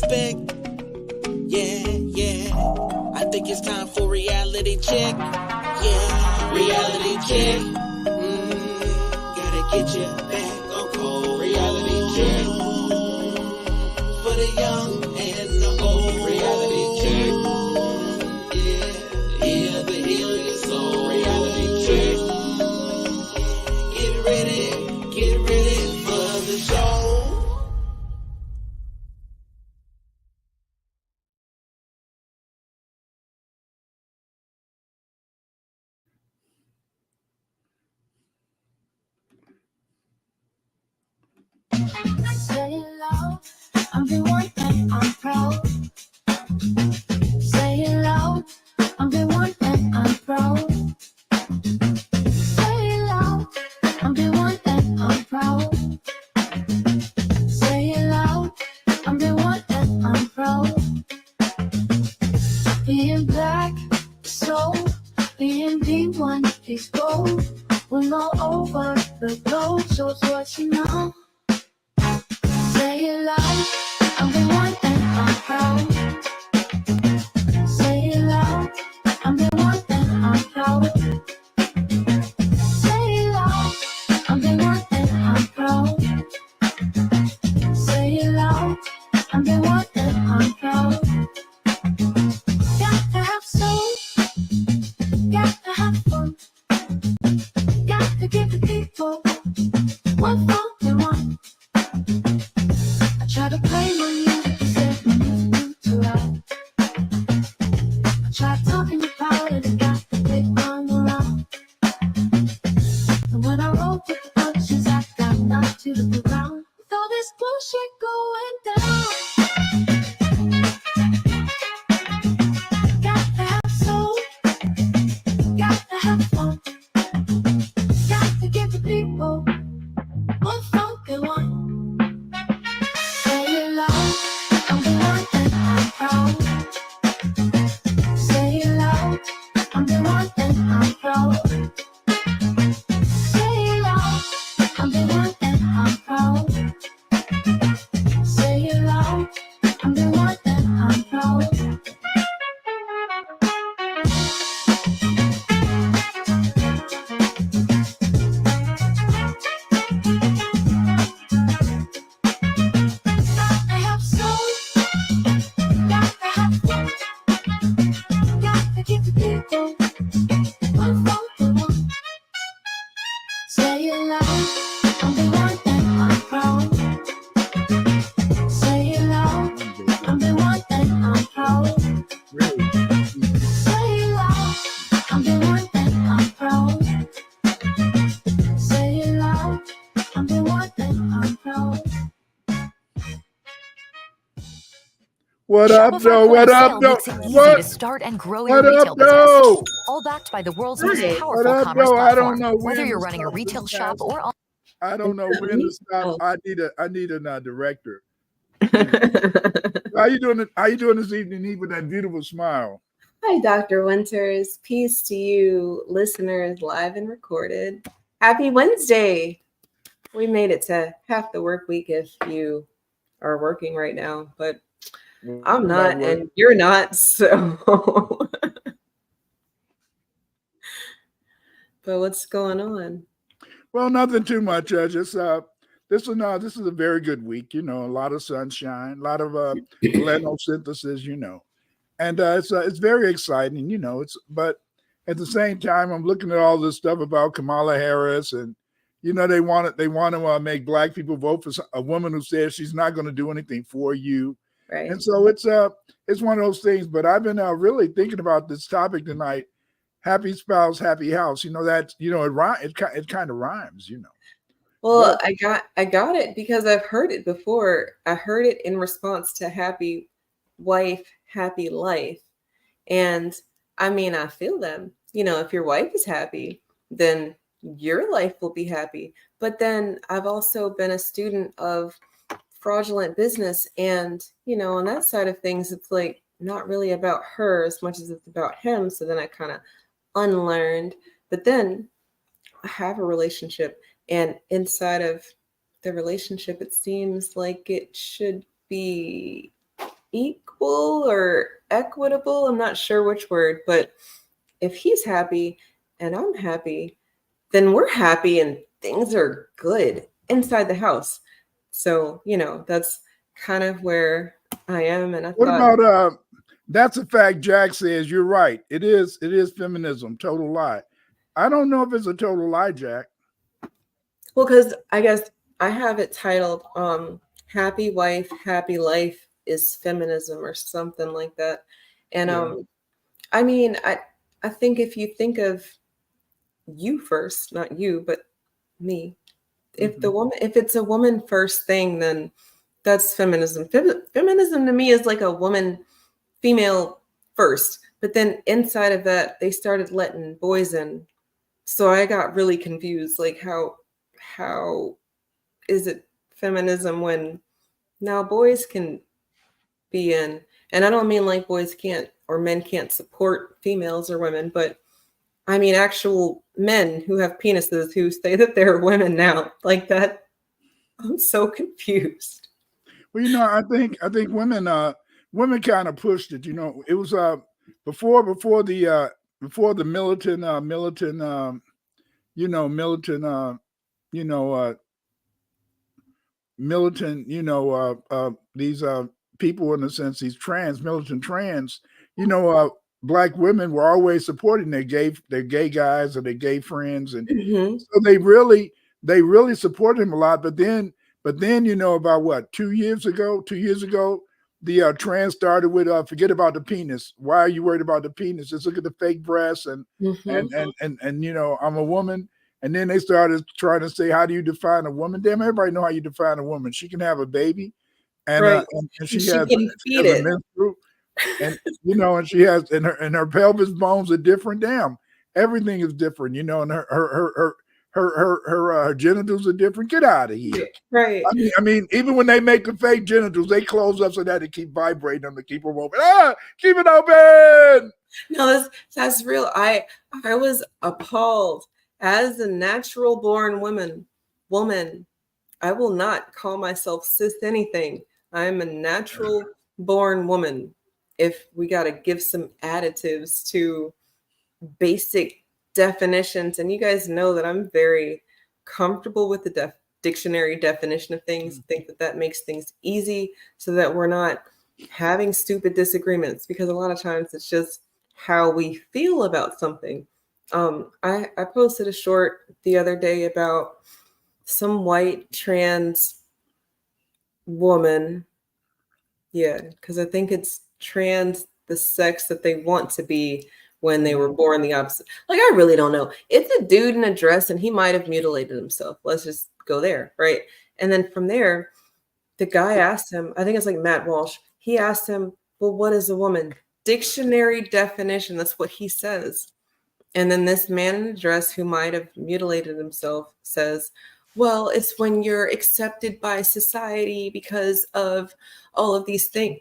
respect. Yeah. I think it's time for reality check. Yeah, reality check. Gotta get you back on cold. Reality check. For the young and the old. Reality check. Yeah, to heal your soul. Reality check. Get ready for the show. Say it loud, I'm the one and I'm proud. Say it loud, I'm the one and I'm proud. Say it loud, I'm the one and I'm proud. Say it loud, I'm the one and I'm proud. Being black, so being D1 is gold. We're all over the globe, so it's what you know. Say it loud, I'm the one and I'm proud. Say it loud, I'm the one and I'm proud. Say it loud, I'm the one and I'm proud. Say it loud, I'm the one and I'm proud. Got to have soul, got to have fun, got to give the people what they want. I try to play my music, but there's no music too loud. I try talking about it, and got the big arm around. And when I roll with the punches, I got knocked to the ground. With all this bullshit going down, got to have soul, got to have fun, got to give the people what they want. Say it loud, I'm the one and I'm proud. Say it loud, I'm the one and I'm proud. Say it loud, I'm the one and I'm proud. Say it loud, I'm the one and I'm proud. I have soul, got to have fun, got to give the people what they want. Say it loud, I'm the one and I'm proud. Say it loud, I'm the one and I'm proud. Say it loud, I'm the one and I'm proud. Say it loud, I'm the one and I'm proud. What up, Shopify though? Point What of up, Sale though? makes it easy What? to start and grow your What retail up, business. though? All backed by the world's most Hi. What powerful up, commerce though? I don't platform. know Whether when you're to running a stop. retail This shop guy's, or on I don't know when to stop. Oh. I need a director. How you doing? How you doing this evening, Eve, with that beautiful smile? Hi, Dr. Winters. Peace to you, listeners, live and recorded. Happy Wednesday. We made it to half the work week if you are working right now, but I'm not, and you're not, so. But what's going on? Well, nothing too much. Just this is a very good week. You know, a lot of sunshine, a lot of photosynthesis. You know, and it's very exciting. You know, but at the same time, I'm looking at all this stuff about Kamala Harris, and you know, they want to make black people vote for a woman who says she's not going to do anything for you. Right. And so it's one of those things. But I've been really thinking about this topic tonight. Happy spouse, happy house. You know that it kind of rhymes. You know. Well, I got it because I've heard it before. I heard it in response to happy wife, happy life. And I mean, I feel them. You know, if your wife is happy, then your life will be happy. But then I've also been a student of fraudulent business. And, you know, on that side of things, it's like not really about her as much as it's about him. So then I kind of unlearned. But then I have a relationship. And inside of the relationship, it seems like it should be equal or equitable. I'm not sure which word, but if he's happy and I'm happy, then we're happy and things are good inside the house. So, that's kind of where I am. And I What thought, about that's a fact Jack says. You're right. It is feminism, total lie. I don't know if it's a total lie, Jack. well, because I guess I have it titled Happy Wife, Happy Life is Feminism or something like that. And Yeah. I mean, I think if you think of you first, not you, but me, if it's a woman first thing, then that's feminism. Feminism to me is like a woman, female first, but then inside of that, they started letting boys in. So I got really confused. Like how is it feminism when now boys can be in? And I don't mean like boys can't or men can't support females or women, but I mean actual men who have penises who say that they're women now. Like that, I'm so confused. Well, I think women kind of pushed it. It was before the these people, in a sense, these militant trans, black women were always supporting their gay guys or their gay friends, and so they really supported him a lot. But then about what 2 years ago, the trans started with forget about the penis. Why are you worried about the penis? Just look at the fake breasts and I'm a woman. And then they started trying to say, how do you define a woman? Damn, everybody know how you define a woman. She can have a baby, and Right. and She she has can feed a it. menstrual, and and she has and her pelvis bones are different. Damn, everything is different. And her genitals are different. Get out of here. Right. I mean, even when they make the fake genitals, they close up so that they keep vibrating them to keep them open. Keep it open. No, that's real. I was appalled. As a natural born woman, I will not call myself cis anything. I'm a natural born woman. If we got to give some additives to basic definitions, and you guys know that I'm very comfortable with the dictionary definition of things, think that makes things easy so that we're not having stupid disagreements, because a lot of times it's just how we feel about something. I posted a short the other day about some white trans woman. Yeah, because I think it's trans, the sex that they want to be when they were born the opposite. Like, I really don't know. It's a dude in a dress and he might have mutilated himself. Let's just go there, right? And then from there, the guy asked him, I think it's like Matt Walsh, he asked him, well, what is a woman? Dictionary definition, that's what he says. And then this man in a dress who might have mutilated himself says, well, it's when you're accepted by society because of all of these things.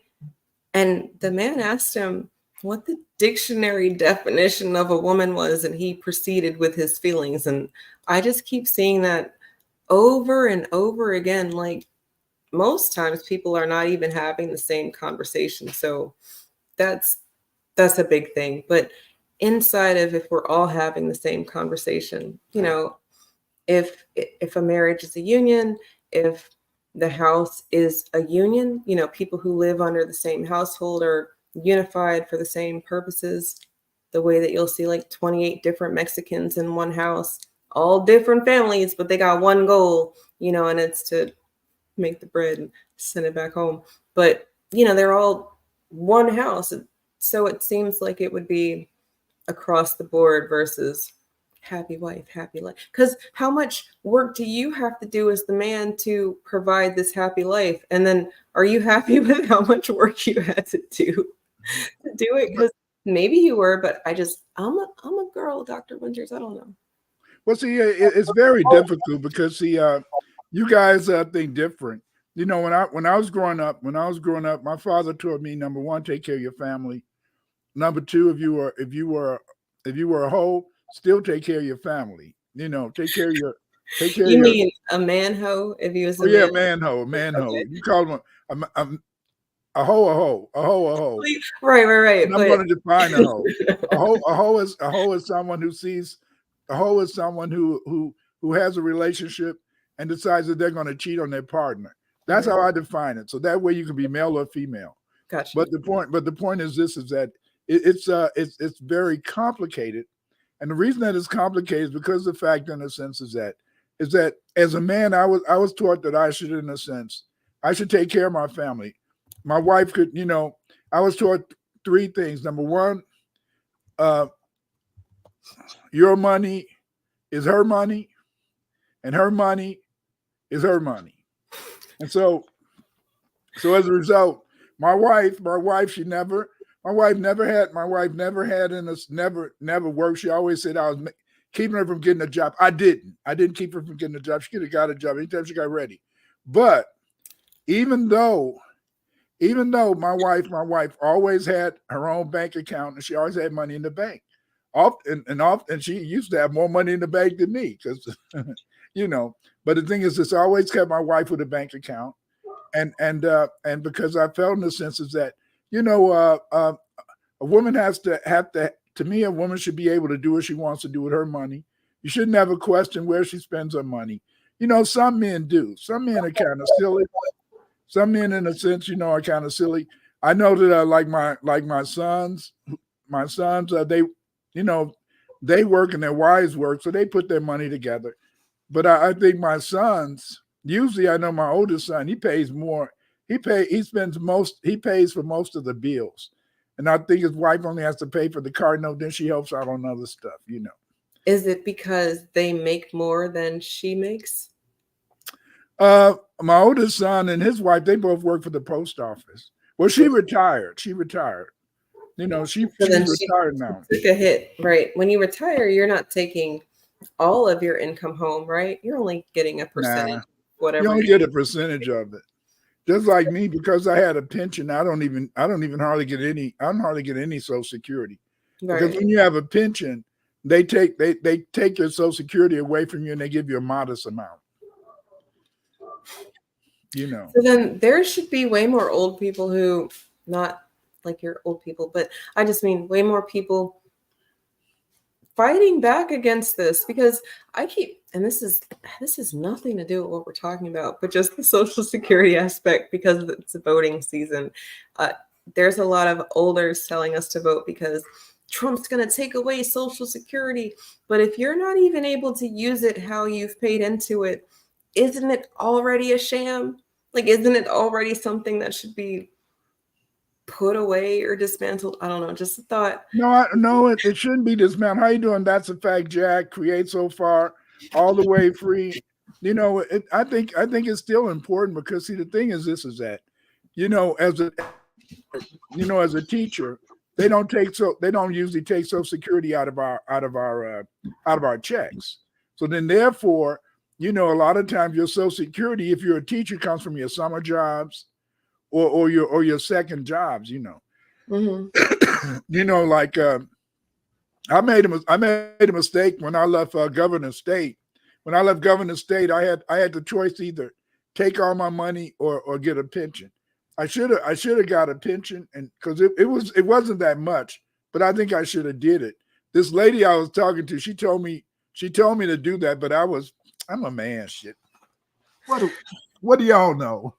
And the man asked him what the dictionary definition of a woman was, and he proceeded with his feelings. And I just keep seeing that over and over again. Like, most times people are not even having the same conversation. So that's a big thing. But inside of, if we're all having the same conversation, if a marriage is a union, if the house is a union, people who live under the same household are unified for the same purposes, the way that you'll see like 28 different Mexicans in one house, all different families, but they got one goal, and it's to make the bread and send it back home. But, they're all one house. So it seems like it would be across the board versus happy wife, happy life. Because how much work do you have to do as the man to provide this happy life? And then are you happy with how much work you had to do it? Because maybe you were, but I'm a girl, Dr. Winters. I don't know. Well, see, it's very difficult because you guys think different. When I was growing up, my father taught me, number one, take care of your family. Number two, if you were a hoe, still take care of your family. Take care of your. You mean a man hoe? If he was a man hoe. Okay. You call him A hoe, a hoe. Right. And I'm But going to define a hoe. A hoe is someone who sees a hoe is someone who has a relationship and decides that they're going to cheat on their partner. That's how I define it. So that way you can be male or female. gotcha. But the point is this: is that it's very complicated, and the reason that it's complicated is because the fact, in a sense, is that as a man, I was taught that I should, in a sense, I should take care of my family. My wife could, I was taught three things. Number one, your money is her money, and her money is her money. And so as a result, my wife never worked. She always said I was keeping her from getting a job. I didn't keep her from getting a job. She could have got a job anytime she got ready. But even though my wife always had her own bank account and she always had money in the bank. Often she used to have more money in the bank than me because but the thing is, it's always kept my wife with a bank account. And because I felt, in the sense, is that a woman to me, a woman should be able to do what she wants to do with her money. You shouldn't have a question where she spends her money. Some men do. Some men are kind of silly. Some men, in a sense, are kind of silly. I know that my sons, they work and their wives work, so they put their money together. But I think my sons, usually I know my oldest son, he pays more. He pays for most of the bills. And I think his wife only has to pay for the car note, then she helps out on other stuff, Is it because they make more than she makes? My oldest son and his wife, they both work for the post office. Well, she retired. She's retired now. Took a hit, right? When you retire, you're not taking all of your income home, right? You're only getting a percentage, whatever. You only get a percentage of it. Just like me, because I had a pension, I don't even hardly get any. I don't hardly get any Social Security. Right. Because when you have a pension, they take your Social Security away from you and they give you a modest amount. So then there should be way more old people who, not like you're old people, but I just mean way more people fighting back against this, because and this is nothing to do with what we're talking about, but just the Social Security aspect, because it's a voting season. There's a lot of olders telling us to vote because Trump's going to take away Social Security. But if you're not even able to use it how you've paid into it, isn't it already a sham? Like, isn't it already something that should be put away or dismantled? I don't know. Just a thought. No, it shouldn't be dismantled. How you doing? That's a fact, Jack. Create so far, all the way free. I think it's still important, because see, the thing is, this is that, as a teacher, they don't usually take Social Security out of our checks. So then, therefore, a lot of times your Social Security, if you're a teacher, comes from your summer jobs or your second jobs. Mm-hmm. Like I made a mistake when I left Governor State. When I left Governor State, I had the choice to either take all my money or get a pension. I should have got a pension, and because it wasn't that much, but I think I should have did it. This lady I was talking to, she told me to do that, but I'm a man. Shit. What do y'all know?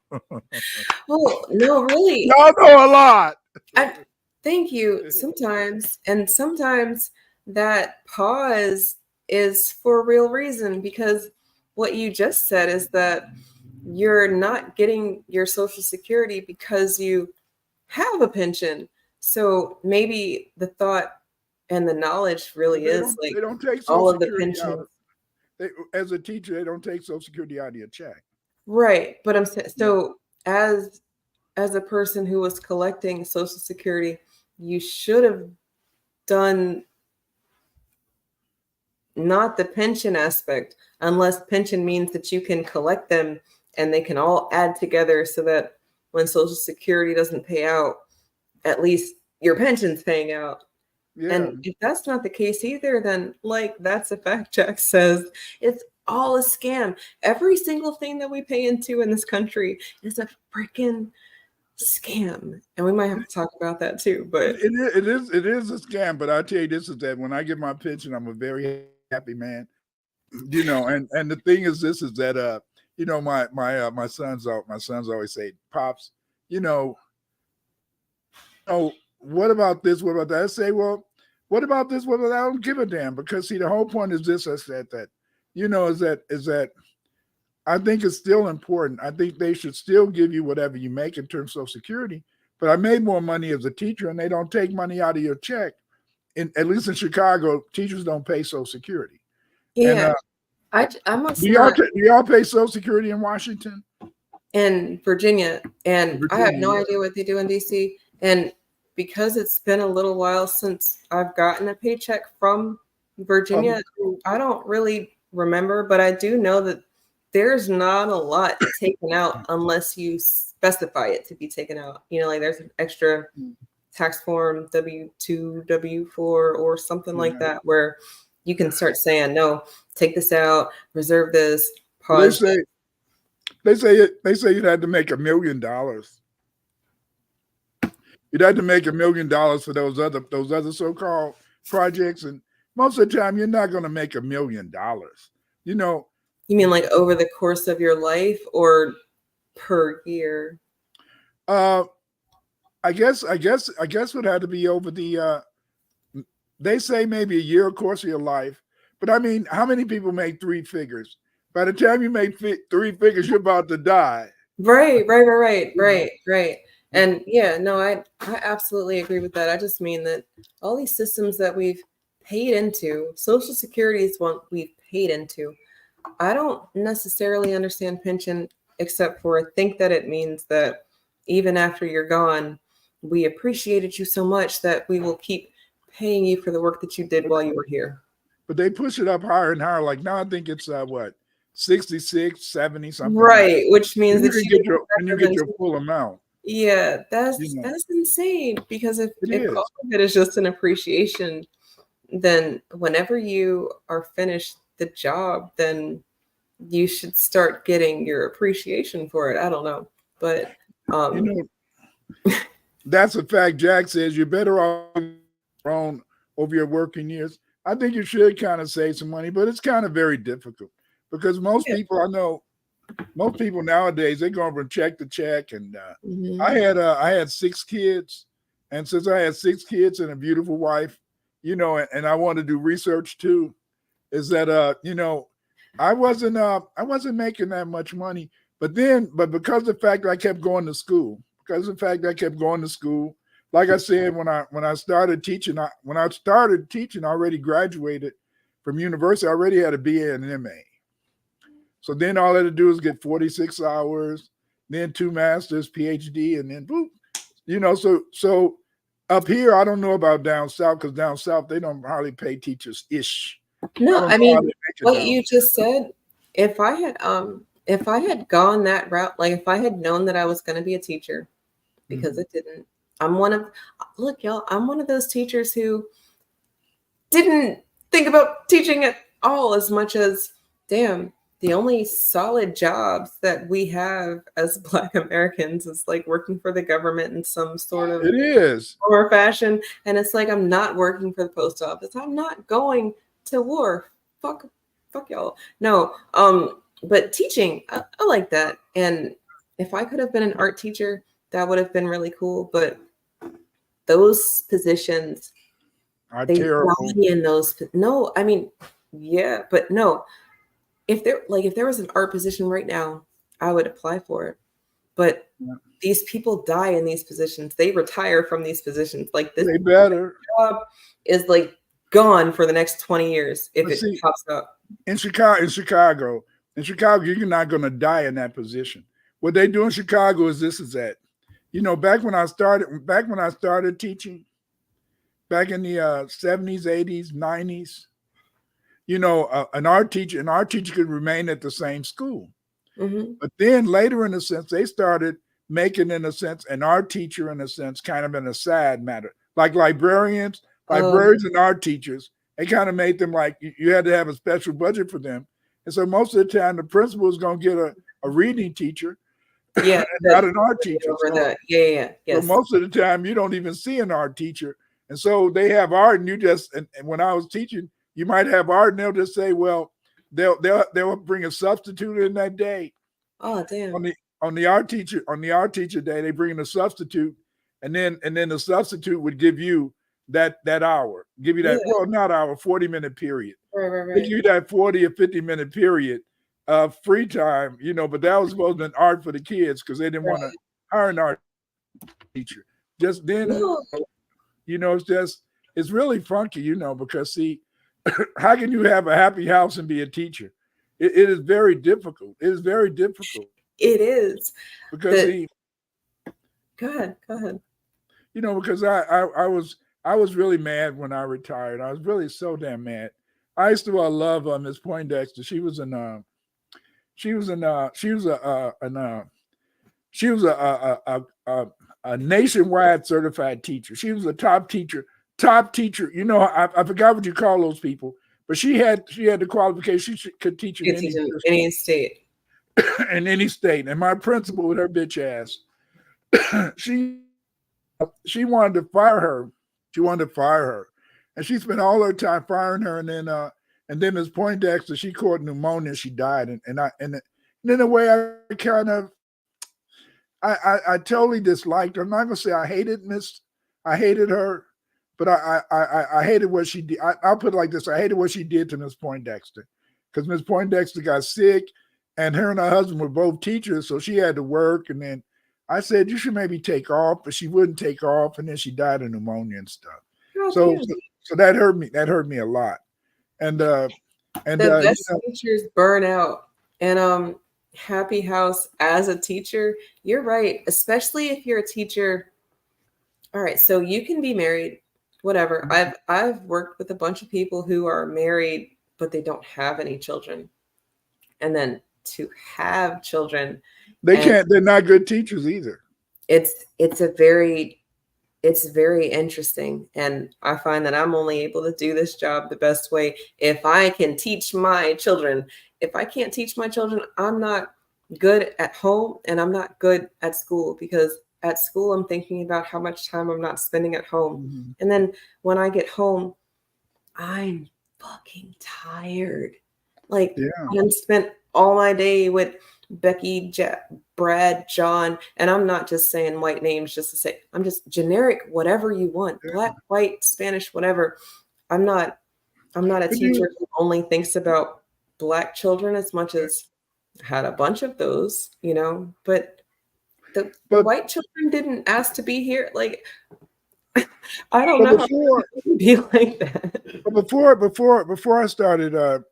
Oh, no, really. Y'all know a lot. Thank you. Sometimes that pause is for a real reason, because what you just said is that you're not getting your Social Security because you have a pension. So maybe the thought and the knowledge really is like they don't take all Social of the Security pensions. As a teacher, they don't take Social Security out of your check. Right. But I'm saying, so as a person who was collecting Social Security, you should have done not the pension aspect, unless pension means that you can collect them and they can all add together so that when Social Security doesn't pay out, at least your pension's paying out. Yeah. And if that's not the case either, then that's a fact. Jack says it's all a scam. Every single thing that we pay into in this country is a freaking scam. And we might have to talk about that too. But It is a scam, but I tell you this is that when I get my pension, I'm a very happy man. You know, and the thing is this is that you know, my sons always say, Pops, you know, oh, what about this? What about that? I say, well, what about this? What about that? I don't give a damn, because see, the whole point is this, I said that, you know, is that I think it's still important. I think they should still give you whatever you make in terms of Social Security. But I made more money as a teacher, and they don't take money out of your check. At least in Chicago, teachers don't pay Social Security. yeah, And I must do not. y'all pay Social Security in Washington? In Virginia, and I have no Virginia. idea what they do in DC. And because it's been a little while since I've gotten a paycheck from Virginia, I don't really remember, but I do know that there's not a lot taken out unless you specify it to be taken out. You know, like there's an extra tax form W-2, W-4, or something like that, where you can start saying, no, take this out, reserve this, pause. They say you'd have to make $1 million. You'd have to make $1 million for those other so-called projects, and most of the time you're not going to make $1 million. You know. You mean like over the course of your life or per year? I guess would have to be over the. They say maybe a year, course of your life, but I mean, how many people make 3 figures? By the time you make 3 figures, you're about to die. Right. And yeah, no, I absolutely agree with that. I just mean that all these systems that we've paid into, Social Security is one we've paid into. I don't necessarily understand pension, except for I think that it means that even after you're gone, we appreciated you so much that we will keep paying you for the work that you did while you were here. But they push it up higher and higher. Like now I think it's what, 66, 70 something. Right, which means that you get your full amount. Yeah, that's insane, because if all of it is just an appreciation, then whenever you are finished the job, then you should start getting your appreciation for it. I don't know, but you know, that's a fact. Jack says you're better off over your working years. I think you should kind of save some money, but it's kind of very difficult because most people I know, most people nowadays, they go from check to check. And I had 6 kids, and since I had 6 kids and a beautiful wife, you know, and I want to do research too, is that you know, I wasn't making that much money, but because of the fact that I kept going to school, like I said, when I started teaching, I already graduated from university. I already had a BA and an MA. So then all I had to do is get 46 hours, then 2 masters, PhD, and then boop. You know, so up here, I don't know about down south, because down south they don't hardly pay teachers ish. No, I mean what you just said. If I had gone that route, like if I had known that I was going to be a teacher, because I didn't. I'm one of those teachers who didn't think about teaching at all as much as, damn, the only solid jobs that we have as Black Americans is like working for the government in some sort of or fashion. And it's like, I'm not working for the post office. I'm not going to war. Fuck y'all. No. But teaching, I like that. And if I could have been an art teacher, that would have been really cool. But those positions are terrible. In those, no, I mean, yeah, but no. If there was an art position right now, I would apply for it. But these people die in these positions. They retire from these positions. Like this job is like gone for the next 20 years if it pops up. In Chicago, you're not going to die in that position. What they do in Chicago is that, you know, back when I started teaching, back in the 70s, 80s, 90s, you know, an art teacher could remain at the same school. But then later, in a sense, they started making, in a sense, an art teacher, in a sense, kind of in a sad matter. Like librarians and art teachers, they kind of made them like you had to have a special budget for them. And so most of the time, the principal is going to get a reading teacher, Yeah, not an art teacher. over So, the yeah, so yes. most of the time, you don't even see an art teacher. And so they have art, and you just and when I was teaching, you might have art, and they'll just say, well, they'll bring a substitute in that day Oh damn. on the art teacher day. They bring in a substitute, and then the substitute would give you that hour, give you that Yeah. not hour, 40-minute period. Right. They give you that 40 or 50-minute period of free time, but that was supposed to be art for the kids because they didn't want to hire an art teacher. Just then, No. it's really funky, because see, how can you have a happy house and be a teacher? It is very difficult. It is very difficult It is. because Go ahead. because I was really mad when I retired. I was really so damn mad. I used to love Miss Poindexter. She was a nationwide certified teacher. She was a top teacher. I forgot what you call those people, but she had the qualification. She could teach in any state. in any state. And my principal with her bitch ass, she wanted to fire her. She wanted to fire her, and she spent all her time firing her. And then Ms. Poindexter, she caught pneumonia. She died, and in a way, I kind of, I totally disliked her. I'm not gonna say I hated her, but I hated what she did. I'll put it like this: I hated what she did to Ms. Poindexter, because Ms. Poindexter got sick, and her and her husband were both teachers, so she had to work. And then I said you should maybe take off, but she wouldn't take off, and then she died of pneumonia and stuff. So that hurt me. That hurt me a lot. And the best teachers burn out. And happy house as a teacher, you're right, especially if you're a teacher. All right, so you can be married, whatever. I've worked with a bunch of people who are married but they don't have any children, and then to have children, they're not good teachers either. It's very interesting, and I find that I'm only able to do this job the best way if I can teach my children. If I can't teach my children, I'm not good at home and I'm not good at school, because at school I'm thinking about how much time I'm not spending at home. Mm-hmm. And then when I get home, I'm fucking tired. Like I'm spent all my day with Becky, Brad, John, and I'm not just saying white names just to say, I'm just generic, whatever you want, black, white, Spanish, whatever. I'm not a teacher who only thinks about black children as much as I had a bunch of those, but the white children didn't ask to be here. Like, I don't know how to be like that. But before I started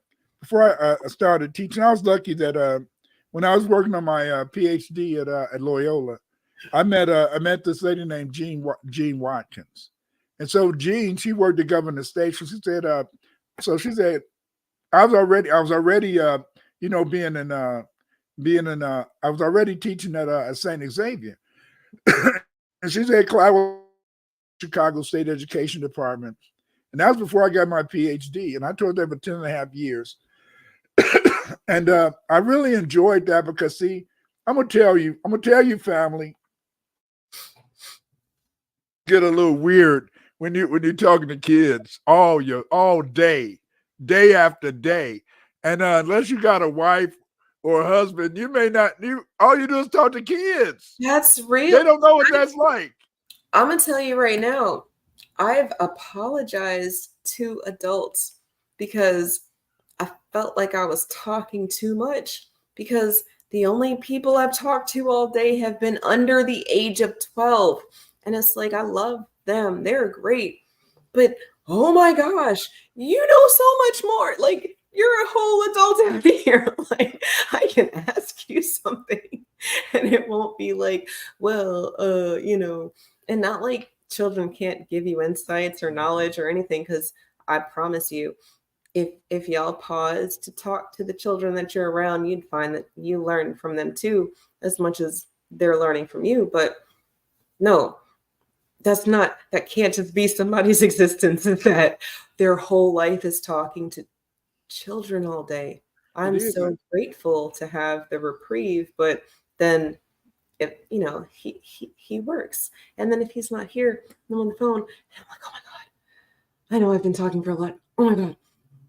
teaching, I was lucky that when I was working on my PhD at Loyola, I met this lady named Jean Watkins, and so Jean, she worked at Governor Station. She said, I was already I was already teaching at St. Xavier, and she said, Clyde, Chicago State Education Department, and that was before I got my PhD, and I taught there for 10.5 years. And I really enjoyed that because, see, I'm gonna tell you, family, get a little weird when you're talking to kids all day after day, and unless you got a wife or a husband, you may not. All you do is talk to kids. That's real. They don't know what that's like. I'm gonna tell you right now, I've apologized to adults because I felt like I was talking too much, because the only people I've talked to all day have been under the age of 12. And it's like, I love them. They're great. But oh my gosh, you know so much more. Like, you're a whole adult out here. Like, I can ask you something and it won't be like, well, and not like children can't give you insights or knowledge or anything, because I promise you, if y'all pause to talk to the children that you're around, you'd find that you learn from them too, as much as they're learning from you. But no, that can't just be somebody's existence, that their whole life is talking to children all day. I'm so grateful to have the reprieve, but then if he works, and then if he's not here, I'm on the phone, and I'm like, oh my god, I know I've been talking for a lot. Oh my god,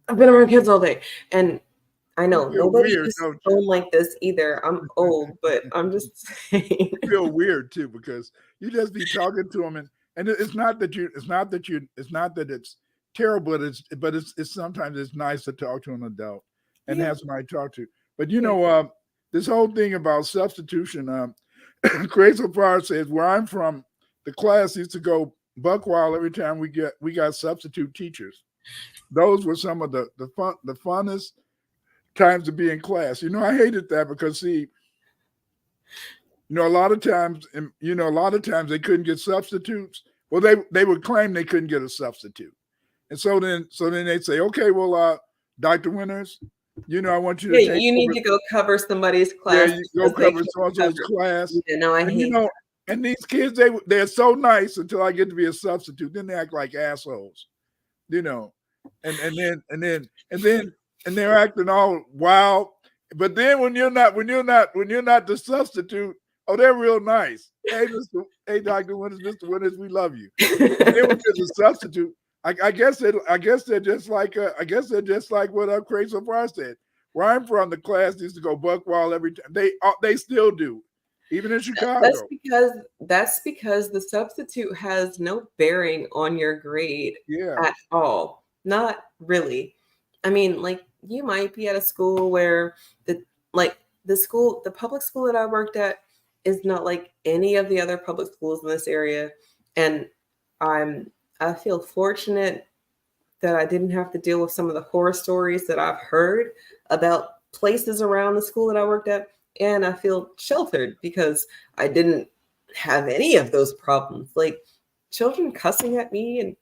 I've been around kids all day, and I know You feel nobody weird, used to don't you? phone like this either. I'm old, but I'm just saying. You feel weird too because you just be talking to them, and it's not that it's terrible, but it's sometimes it's nice to talk to an adult and Yeah. have somebody to talk to. But Yeah. this whole thing about substitution, Crazy Fire says where I'm from, the class used to go buck wild every time we got substitute teachers. Those were some of the funnest times to be in class. I hated that because see, a lot of times, they couldn't get substitutes. Well, they would claim they couldn't get a substitute, and so then they'd say, okay, well, Dr. Winters, I want you to Yeah, take you need over. to go cover somebody's Yeah, class. you go because they cover can't so-and-so's cover. class. Yeah, no, I And hate and these kids, they're so nice until I get to be a substitute. Then they act like assholes, and they're acting all wild. But then when you're not the substitute, oh, they're real nice. Hey, Dr. Winters, Mr. Winters, we love you. And then when there's a substitute, I guess they're just like what Crazy Fire said. Where I'm from, the class used to go buck wild every time. They still do, even in Chicago. That's because the substitute has no bearing on your grade at all. Not really. I mean, like you might be at a school where the public school that I worked at is not like any of the other public schools in this area, and I feel fortunate that I didn't have to deal with some of the horror stories that I've heard about places around the school that I worked at. And I feel sheltered because I didn't have any of those problems. Like children cussing at me and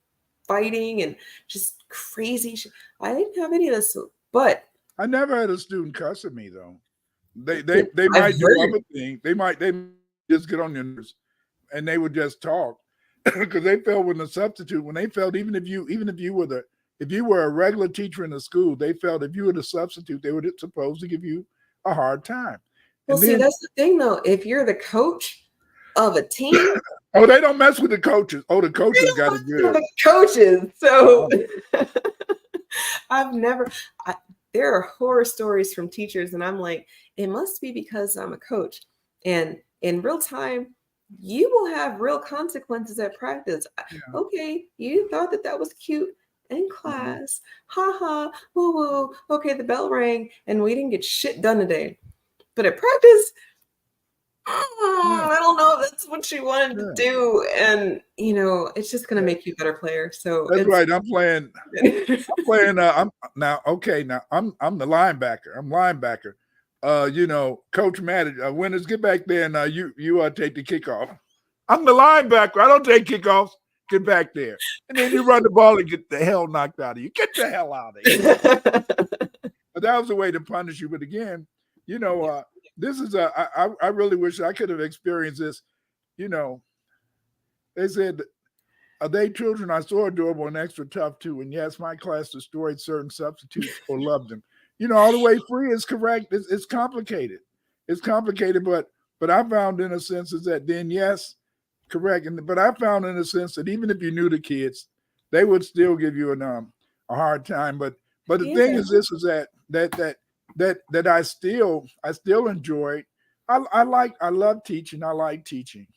fighting and just crazy shit. I didn't have any of this. But I never had a student cuss at me though. They might do other things. They just get on your nerves and they would just talk. Because they felt when they felt even if you were a regular teacher in the school, they felt if you were the substitute, they were supposed to give you a hard time. Well, see, that's the thing though. If you're the coach of a team, oh, they don't mess with the coaches. Oh, the coaches got it good. The coaches. So I've never. There are horror stories from teachers, and I'm like, it must be because I'm a coach, and in real time. You will have real consequences at practice. Yeah. Okay, you thought that was cute in class. Ha ha, woo woo. Okay, the bell rang and we didn't get shit done today. But at practice, I don't know if that's what you wanted to do. And, it's just going to make you a better player. So that's right. I'm playing. I'm the linebacker. I'm linebacker. Coach Matt, Winters, get back there and you take the kickoff. I'm the linebacker. I don't take kickoffs. Get back there. And then you run the ball and get the hell knocked out of you. Get the hell out of here. But that was a way to punish you. But again, this is I really wish I could have experienced this. They said, are they children I saw adorable and extra tough too? And yes, my class destroyed certain substitutes or loved them. All the way free is correct. It's complicated. It's complicated, but I found in a sense is that then yes, correct. But I found in a sense that even if you knew the kids, they would still give you a hard time. But the thing is this is that I still enjoyed. I love teaching. I like teaching,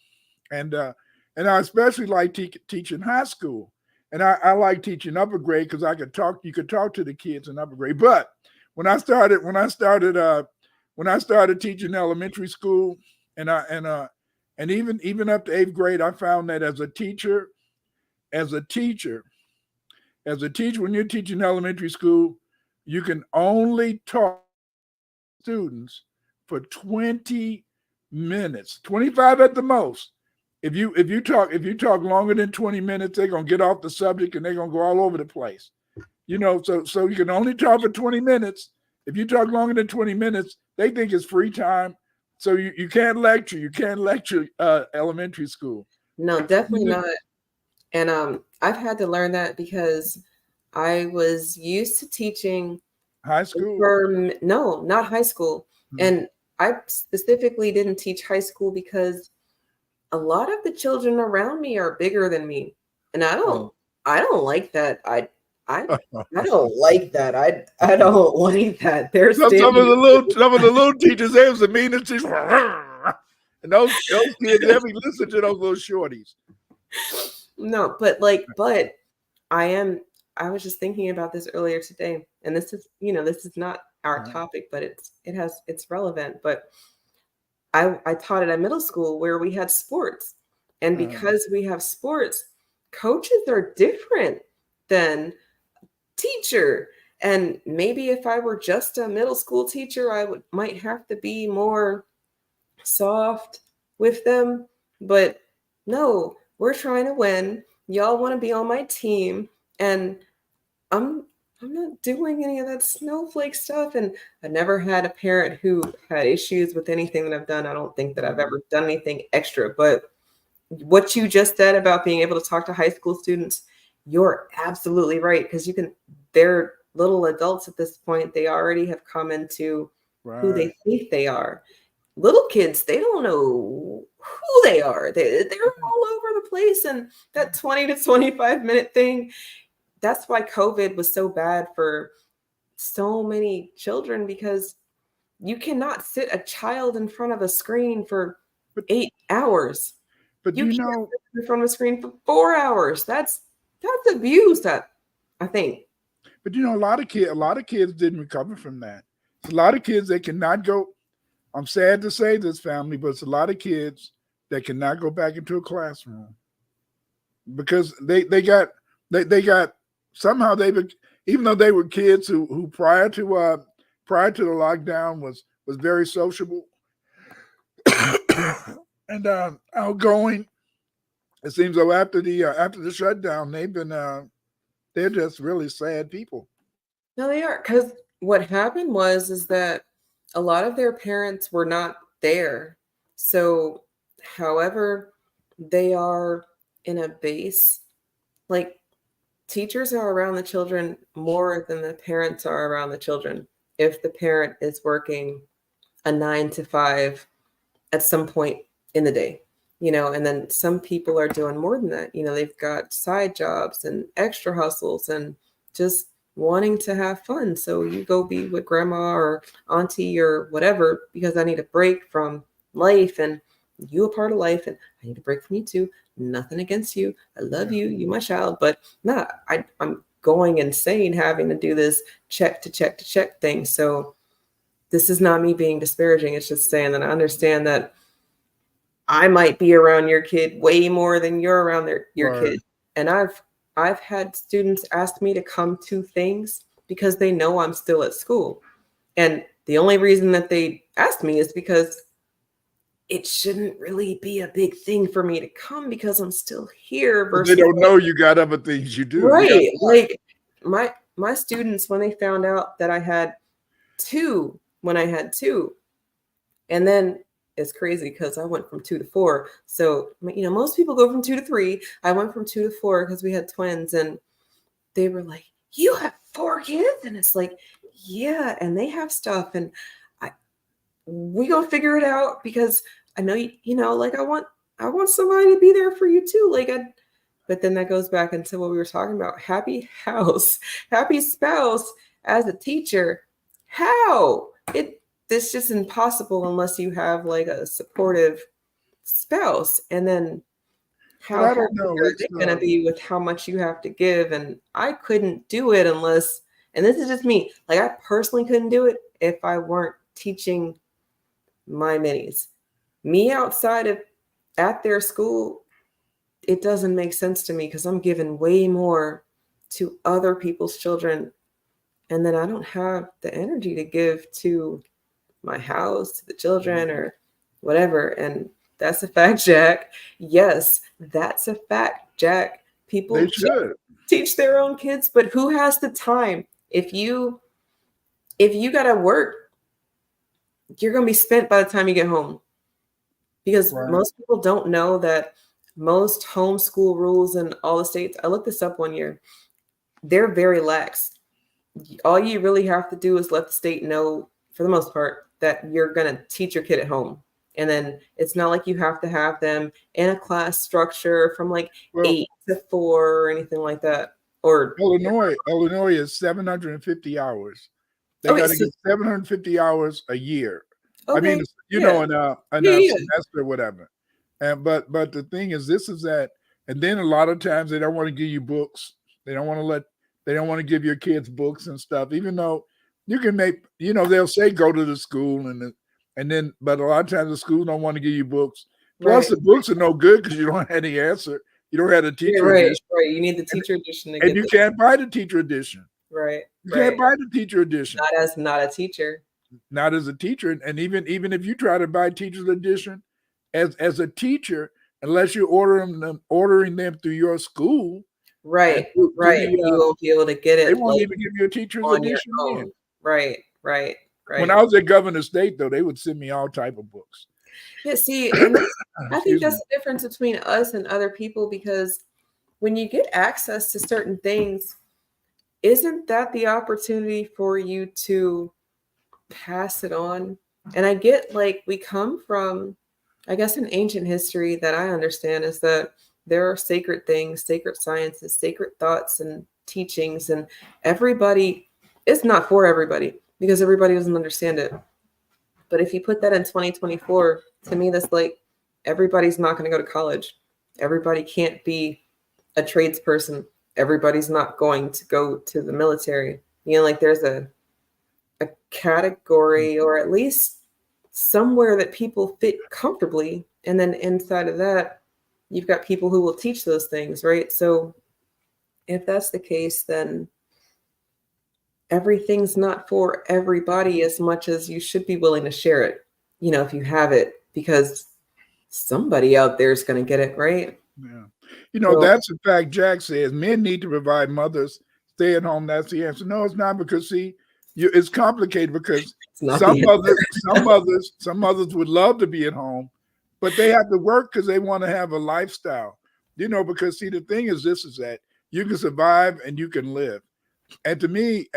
and I especially like teaching high school, and I like teaching upper grade because you could talk to the kids in upper grade, but when I started teaching elementary school and even up to 8th grade, I found that as a teacher, when you're teaching elementary school, you can only talk to students for 20 minutes, 25 at the most. If you talk longer than 20 minutes, they're gonna get off the subject and they're gonna go all over the place. So you can only talk for 20 minutes. If you talk longer than 20 minutes, they think it's free time. So you can't lecture. You can't lecture elementary school. No, definitely not. And I've had to learn that because I was used to teaching high school. No, not high school. And I specifically didn't teach high school because a lot of the children around me are bigger than me, and I don't like that. I don't like that. I don't like that. They're Some standing. of the little teachers, they was the meanest teachers. And those kids, they be listening to those little shorties. No, but I was just thinking about this earlier today, and this is not our topic, but it's relevant. But I taught at a middle school where we had sports, and because we have sports, coaches are different than teacher. And maybe if I were just a middle school teacher, I might have to be more soft with them. But no, we're trying to win. Y'all want to be on my team, and I'm not doing any of that snowflake stuff. And I never had a parent who had issues with anything that I've done. I don't think that I've ever done anything extra. But what you just said about being able to talk to high school students, you're absolutely right. Because they're little adults at this point. They already have come into who they think they are. Little kids, they don't know who they are. They're all over the place. And that 20 to 25 minute thing, that's why COVID was so bad for so many children, because you cannot sit a child in front of a screen for 8 hours. But you can't sit in front of a screen for 4 hours. That's abuse, that I think. But a lot of kids didn't recover from that. It's a lot of kids that cannot go. I'm sad to say this, family, but it's a lot of kids that cannot go back into a classroom because they got somehow even though they were kids who prior to the lockdown was very sociable and outgoing. It seems though after the shutdown, they're just really sad people. No, they are, because what happened is that a lot of their parents were not there. So however they are in a base, like teachers are around the children more than the parents are around the children. If the parent is working a 9 to 5 at some point in the day, and then some people are doing more than that. They've got side jobs and extra hustles and just wanting to have fun. So you go be with grandma or auntie or whatever, because I need a break from life, and you a part of life, and I need a break from you too. Nothing against you. I love you. You my child. But I'm going insane having to do this check to check thing. So this is not me being disparaging. It's just saying that I understand that I might be around your kid way more than you're around your kid. And I've had students ask me to come to things because they know I'm still at school. And the only reason that they asked me is because it shouldn't really be a big thing for me to come because I'm still here. Versus they don't know you got other things you do. Right. Like my students, when they found out that I had two, and then it's crazy because I went from 2 to 4. So, most people go from 2 to 3. I went from 2 to 4 because we had twins, and they were like, "You have 4 kids?" And it's like, yeah, and they have stuff, and we gonna figure it out, because I know like I want somebody to be there for you too. But then that goes back into what we were talking about: happy house, happy spouse. As a teacher, how it's just impossible unless you have like a supportive spouse. And then how are they going to be with how much you have to give? And I couldn't do it unless, and this is just me, like I personally couldn't do it if I weren't teaching my minis. Me outside of at their school, it doesn't make sense to me because I'm giving way more to other people's children. And then I don't have the energy to give to my house, to the children, or whatever. And that's a fact, Jack. Yes, that's a fact, Jack. People should teach their own kids, but who has the time? If you gotta work, you're gonna be spent by the time you get home. Because most people don't know that most homeschool rules in all the states, I looked this up one year, they're very lax. All you really have to do is let the state know, for the most part, that you're going to teach your kid at home. And then it's not like you have to have them in a class structure from like Well, 8 to 4 or anything like that. Or Illinois is 750 hours. They Okay, got to so- get 750 hours a year. I okay, mean, you yeah. know, in a Yeah. semester, whatever. And but the thing is, this is that, and then a lot of times they don't want to give you books. They don't want to give your kids books and stuff, even though you can make, you know, they'll say go to the school and then, but a lot of times the schools don't want to give you books. Plus, Right. the books are no good because you don't have any answer. You don't have the Yeah, teacher right, edition, right. You need the teacher edition to and get you the, can't buy the teacher edition. right. You right. can't buy the teacher edition, Not a teacher. not as a teacher. And even if you try to buy teacher's edition as a teacher, unless you're ordering them through your school, Right, and through right. the, You won't be able to get they it won't like even give you a teacher's on your edition. own. Then. Right, right, right. When I was at Governor State, though, they would send me all type of books. Yeah, see, and I think Excuse that's me. the difference between us and other people, because when you get access to certain things, isn't that the opportunity for you to pass it on? And I get, like, we come from, I guess, an ancient history that I understand is that there are sacred things, sacred sciences, sacred thoughts and teachings, and everybody, it's not for everybody because everybody doesn't understand it. But if you put that in 2024, to me, that's like everybody's not going to go to college. Everybody can't be a tradesperson. Everybody's not going to go to the military. You know, like there's a category, or at least somewhere that people fit comfortably. And then inside of that, you've got people who will teach those things, right? So if that's the case, then everything's not for everybody as much as you should be willing to share it, you know, if you have it, because somebody out there is going to get it, right? Yeah. You know, So- that's a fact. Jack says men need to provide, mothers stay at home. That's the answer. No, it's not, because see, it's complicated because It's not some the mothers would love to be at home, but they have to work because they want to have a lifestyle. You know, because see, the thing is, this is that you can survive and you can live. And to me,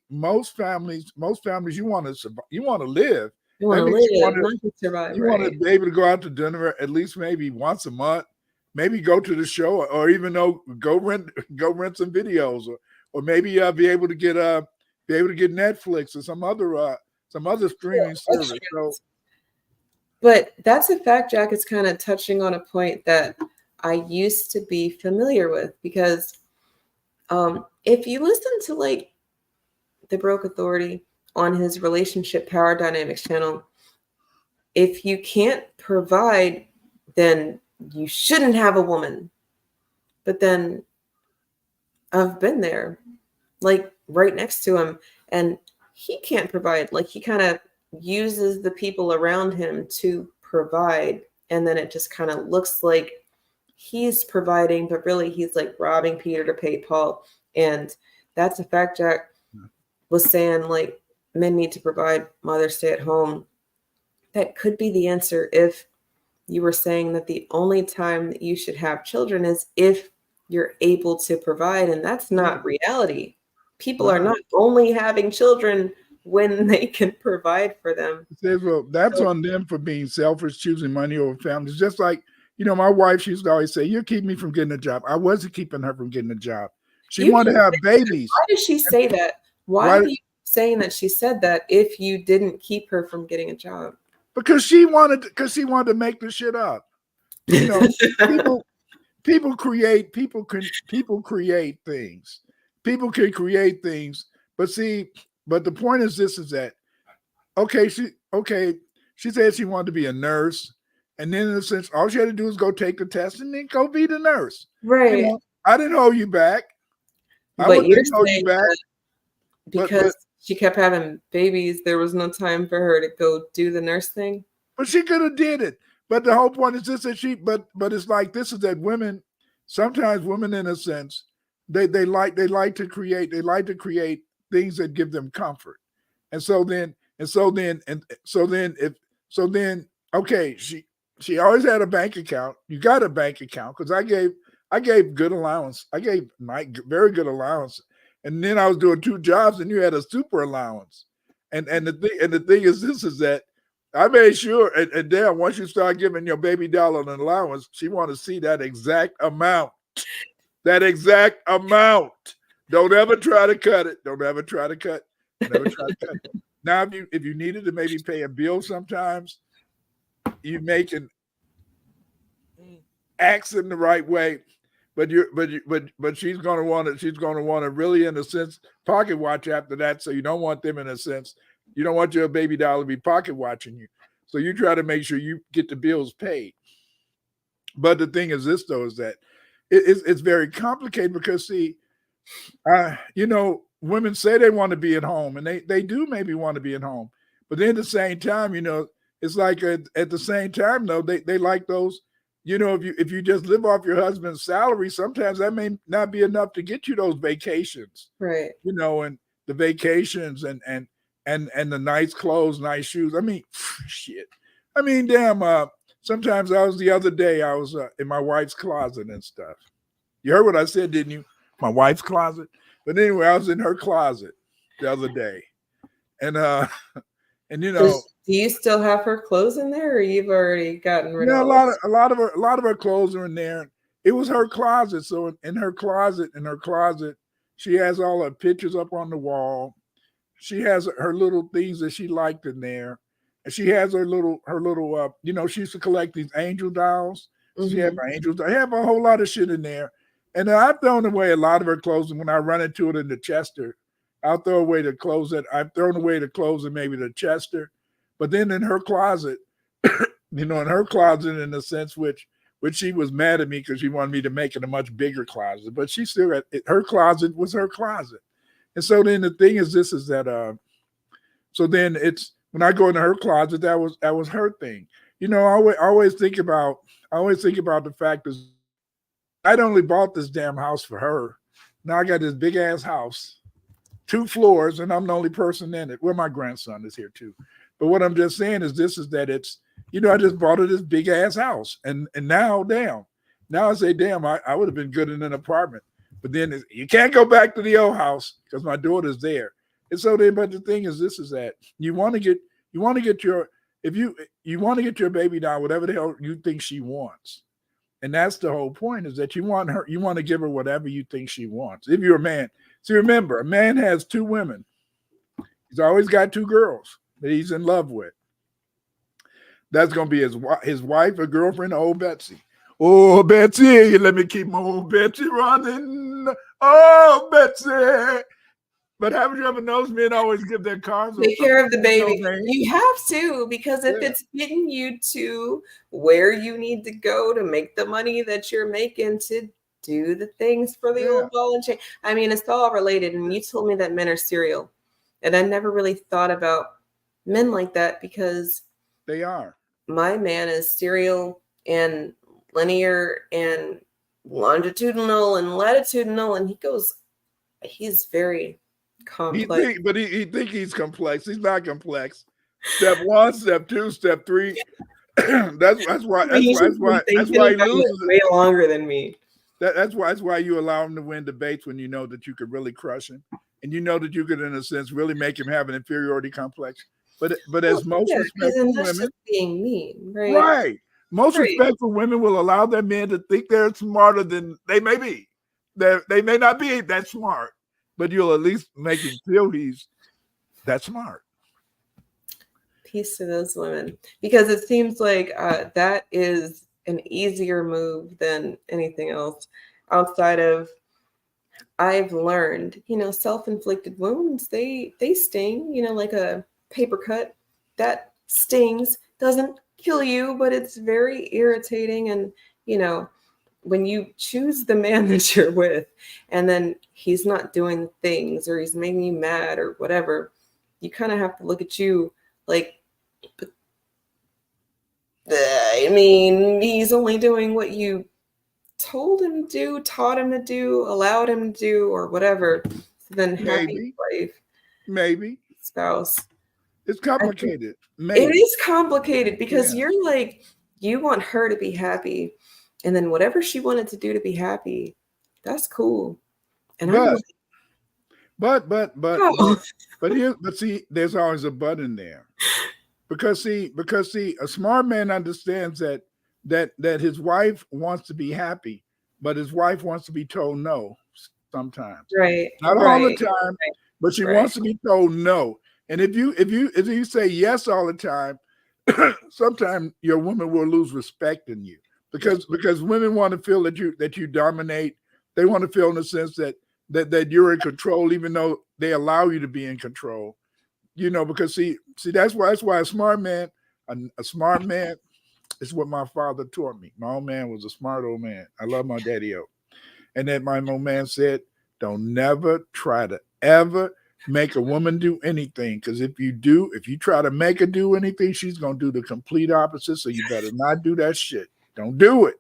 most families, you want to survive, you want to live. You want to That means you live, wanna- not just survive, You right? want to be able to go out to dinner at least maybe once a month, maybe go to the show, or even go rent some videos, or maybe be able to get Netflix or some other streaming service. So But that's a fact, Jack. It's kind of touching on a point that I used to be familiar with, because if you listen to like the Broke Authority on his Relationship Power Dynamics channel, if you can't provide, then you shouldn't have a woman. But then I've been there, like right next to him, and he can't provide. Like he kind of uses the people around him to provide, and then it just kind of looks like he's providing, but really he's like robbing Peter to pay Paul. And that's a fact. Jack was saying, like, men need to provide, mothers stay at home. That could be the answer if you were saying that the only time that you should have children is if you're able to provide, and that's not reality. People are not only having children when they can provide for them. it says, well, that's on them for being selfish, choosing money over families. Just like, you know, my wife, she used to always say, "You keep me from getting a job." I wasn't keeping her from getting a job. She You wanted to can have babies. Why does she say that? Why Why- are you saying that she said that if you didn't keep her from getting a job? Because she wanted to make the shit up. You know, people create things. People can create things, but the point is this: is that she said she wanted to be a nurse, and then in a sense, all she had to do was go take the test and then go be the nurse. Right. You know, I didn't hold you back. I But wouldn't you're hold you saying back. that But- because she kept having babies, there was no time for her to go do the nurse thing. But she could have did it. But the whole point is this: that but it's like this is that women, sometimes women in a sense, they like to create things that give them comfort. And so then okay, she always had a bank account. You got a bank account because I gave good allowance. I gave very good allowance. And then I was doing 2 jobs and you had a super allowance. And the thing is this is that I made sure, and damn, once you start giving your baby doll an allowance, she want to see that exact amount. That exact amount. Don't ever try to cut it. Don't ever try to cut. Don't ever try to cut it. Now, if you needed to maybe pay a bill sometimes, you make an accent the right way, but she's gonna want to really, in a sense, pocket watch after that. So you don't want them, in a sense, you don't want your baby doll to be pocket watching you. So you try to make sure you get the bills paid. But the thing is this, though, is that it's very complicated because, see, women say they want to be at home, and they do maybe want to be at home. But then at the same time, it's like at the same time, though, they like those, if you just live off your husband's salary, sometimes that may not be enough to get you those vacations. Right. And the vacations and the nice clothes, nice shoes. I mean, shit. I mean, damn, sometimes the other day I was in my wife's closet and stuff. You heard what I said, didn't you? My wife's closet. But anyway, I was in her closet the other day. And do you still have her clothes in there, or you've already gotten rid of a lot of her clothes are in there. It was her closet. So in her closet, she has all her pictures up on the wall. She has her little things that she liked in there. And she has her little, she used to collect these angel dolls. Mm-hmm. She had my angels. I have a whole lot of shit in there. And I've thrown away a lot of her clothes. And when I run into it in the Chester, I'll throw away the clothes that I've thrown away the clothes and maybe the Chester. But then in her closet, in a sense, which she was mad at me because she wanted me to make it a much bigger closet. But she still had her closet was her closet. And so then the thing is this is that so then it's when I go into her closet, that was her thing. I always think about the fact that I'd only bought this damn house for her. Now I got this big ass house, 2 floors, and I'm the only person in it. Well, my grandson is here too. But what I'm just saying is that it's, I just bought her this big ass house. And now, damn. Now I say, damn, I would have been good in an apartment. But then you can't go back to the old house because my daughter's there. And so then, but the thing is that you want to get your baby doll, whatever the hell you think she wants. And that's the whole point, is that you want to give her whatever you think she wants. If you're a man. See, remember, a man has 2 women. He's always got 2 girls that he's in love with. That's going to be his wife, or girlfriend, or old Betsy. Oh, Betsy, let me keep my old Betsy running. Oh, Betsy. But haven't you ever noticed men always give their cars? Take care of the baby. You have to, because if it's getting you to where you need to go to make the money that you're making to do the things for the old ball and chain. I mean, it's all related. And you told me that men are serial. And I never really thought about men like that, because they are. My man is serial and linear and longitudinal and latitudinal, and he's very complex. He think he's complex. He's not complex. Step 1, step 2, step 3. That's why he loses way longer than me. That's why you allow him to win debates when you know that you could really crush him, and you know that you could, in a sense, really make him have an inferiority complex. But as most respectful women, being mean, right? Right. Most respectful women will allow their men to think they're smarter than they may be. They may not be that smart, but you'll at least make him feel he's that smart. Peace to those women, because it seems like that is an easier move than anything else. Outside of, I've learned, self-inflicted wounds, they sting, like a paper cut that stings, doesn't kill you, but it's very irritating. And when you choose the man that you're with, and then he's not doing things, or he's making you mad or whatever, you kind of have to look at you like, he's only doing what you told him to do, taught him to do, allowed him to do, or whatever. So then happy wife, maybe spouse. It's complicated. It is complicated, because you're like, you want her to be happy, and then whatever she wanted to do to be happy, that's cool. And But Oh, see, there's always a but in there. Because see, a smart man understands that his wife wants to be happy, but his wife wants to be told no sometimes. right, Not all the right, time, right, but she right. wants to be told no. And if you say yes all the time, sometimes your woman will lose respect in you because women want to feel that you dominate. They want to feel in the sense that you're in control, even though they allow you to be in control. Because see, that's why a smart man is what my father taught me. My old man was a smart old man. I love my daddy-o. And then my old man said, don't never try to ever make a woman do anything. Because if you try to make her do anything, she's going to do the complete opposite. So you better not do that shit. Don't do it.